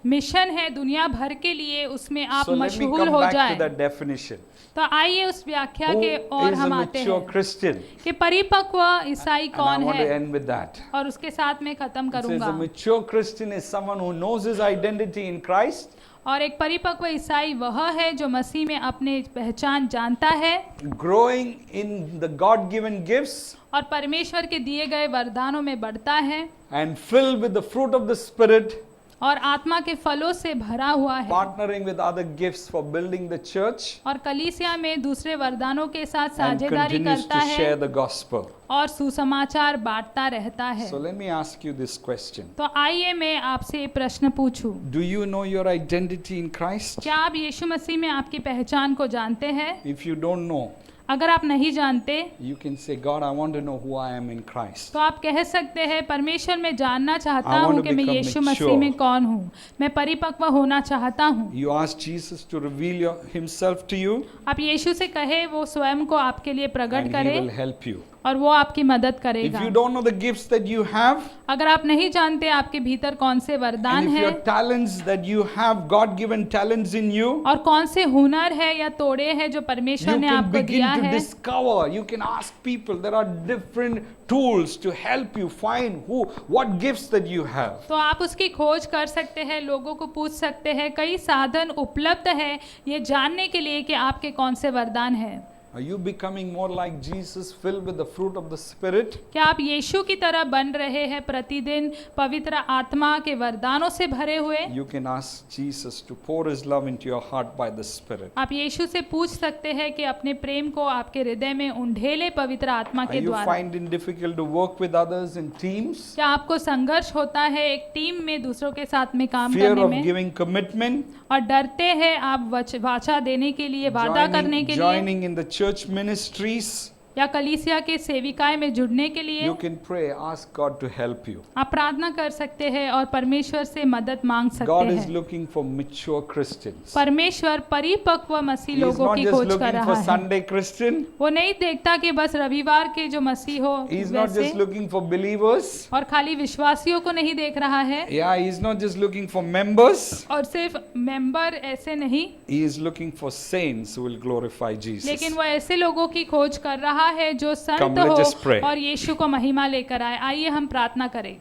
Speaker 2: मिशन है दुनिया भर के लिए उसमें आप
Speaker 1: So let me
Speaker 2: मशगूल
Speaker 1: come
Speaker 2: हो
Speaker 1: back to
Speaker 2: जाए।
Speaker 1: that definition.
Speaker 2: तो आइए उस व्याख्या
Speaker 1: Who
Speaker 2: के और
Speaker 1: is a
Speaker 2: हम आते
Speaker 1: mature
Speaker 2: हैं
Speaker 1: Christian?
Speaker 2: कि परिपक्व ईसाई
Speaker 1: And I
Speaker 2: कौन
Speaker 1: want to
Speaker 2: है,
Speaker 1: end with that.
Speaker 2: और उसके साथ मैं खत्म
Speaker 1: It says
Speaker 2: करूंगा।
Speaker 1: a mature Christian is someone who knows his identity in Christ,
Speaker 2: और एक परिपक्व ईसाई वह है जो मसीह में अपने पहचान जानता है
Speaker 1: growing in the God-given gifts,
Speaker 2: और परमेश्वर के दिए गए वरदानों में बढ़ता है
Speaker 1: and filled with the fruit of the Spirit,
Speaker 2: और आत्मा के फलों से भरा हुआ है
Speaker 1: partnering with other gifts for building the church,
Speaker 2: और कलीसिया में दूसरे वरदानों के साथ
Speaker 1: and
Speaker 2: साझेदारी
Speaker 1: continues
Speaker 2: करता
Speaker 1: to share
Speaker 2: है
Speaker 1: the gospel.
Speaker 2: और सुसमाचार बांटता रहता है।
Speaker 1: So let me ask you this question.
Speaker 2: तो आइए मैं आपसे ये प्रश्न पूछूं,
Speaker 1: Do you know your identity in Christ?
Speaker 2: क्या आप यीशु मसीह में आपकी पहचान को जानते हैं?
Speaker 1: If you don't know,
Speaker 2: अगर आप नहीं जानते
Speaker 1: you can say, God, I want to know who I am in Christ.
Speaker 2: तो आप कह सकते हैं परमेश्वर मैं जानना चाहता
Speaker 1: I want
Speaker 2: हूँ
Speaker 1: to
Speaker 2: कि मैं
Speaker 1: become
Speaker 2: यीशु
Speaker 1: mature.
Speaker 2: मसीह में कौन हूँ, मैं परिपक्व होना चाहता हूँ।
Speaker 1: You ask Jesus to reveal himself to you,
Speaker 2: आप यीशु से कहे वो स्वयं को आपके लिए प्रकट
Speaker 1: and he will
Speaker 2: करे
Speaker 1: help you.
Speaker 2: और वो आपकी मदद
Speaker 1: If
Speaker 2: करेगा।
Speaker 1: you don't know the gifts that you have,
Speaker 2: अगर आप नहीं जानते आपके भीतर कौन से वरदान
Speaker 1: and if
Speaker 2: है
Speaker 1: your talents that you have, God-given talents in you,
Speaker 2: और कौन से हुनर है या तोड़े हैं जो परमेश्वर
Speaker 1: you
Speaker 2: ने
Speaker 1: can
Speaker 2: आपको
Speaker 1: begin
Speaker 2: दिया
Speaker 1: to
Speaker 2: है,
Speaker 1: discover. You can ask people. There are different tools to help you find what gifts that you have.
Speaker 2: तो आप उसकी खोज कर सकते हैं, लोगों को पूछ सकते हैं। कई साधन उपलब्ध है ये जानने के लिए कि आपके कौन से वरदान है।
Speaker 1: Are you becoming more like Jesus, filled with the fruit of the Spirit?
Speaker 2: क्या आप यीशु की तरह बन रहे हैं, प्रतिदिन पवित्र आत्मा के वरदानों से भरे हुए?
Speaker 1: You can ask Jesus to pour his love into your heart by the Spirit.
Speaker 2: आप यीशु से पूछ सकते हैं कि अपने प्रेम को आपके हृदय में उंडेले पवित्र आत्मा
Speaker 1: Are
Speaker 2: के
Speaker 1: you
Speaker 2: द्वारा।
Speaker 1: finding difficult to work with others in teams?
Speaker 2: क्या आपको संघर्ष होता है एक टीम में दूसरों के साथ में काम
Speaker 1: Fear
Speaker 2: करने
Speaker 1: of
Speaker 2: में,
Speaker 1: giving commitment?
Speaker 2: और डरते हैं आप वाचा देने के लिए, वादा करने के लिए,
Speaker 1: Joining in the church ministries?
Speaker 2: या कलीसिया के सेविकाएं में जुड़ने के लिए?
Speaker 1: You can pray, ask God to help you.
Speaker 2: आप प्रार्थना कर सकते हैं और परमेश्वर से मदद मांग
Speaker 1: God
Speaker 2: सकते
Speaker 1: is
Speaker 2: हैं।
Speaker 1: looking for mature Christians.
Speaker 2: परमेश्वर परिपक्व मसीह
Speaker 1: He is
Speaker 2: लोगों
Speaker 1: not
Speaker 2: की
Speaker 1: just
Speaker 2: खोज कर
Speaker 1: looking
Speaker 2: रहा
Speaker 1: for
Speaker 2: है।
Speaker 1: Sunday Christian.
Speaker 2: वो नहीं देखता कि बस रविवार के जो मसीह हो
Speaker 1: He is not
Speaker 2: वैसे,
Speaker 1: just looking for believers.
Speaker 2: और खाली विश्वासियों को नहीं देख रहा है,
Speaker 1: Yeah, he is not just looking for members.
Speaker 2: और सिर्फ मेंबर ऐसे नहीं,
Speaker 1: He is looking for saints who will glorify Jesus.
Speaker 2: लेकिन वो ऐसे लोगों की खोज कर रहा है जो संत
Speaker 1: Come, let us pray.
Speaker 2: हो और यीशु को महिमा लेकर आए। आइए हम प्रार्थना करें।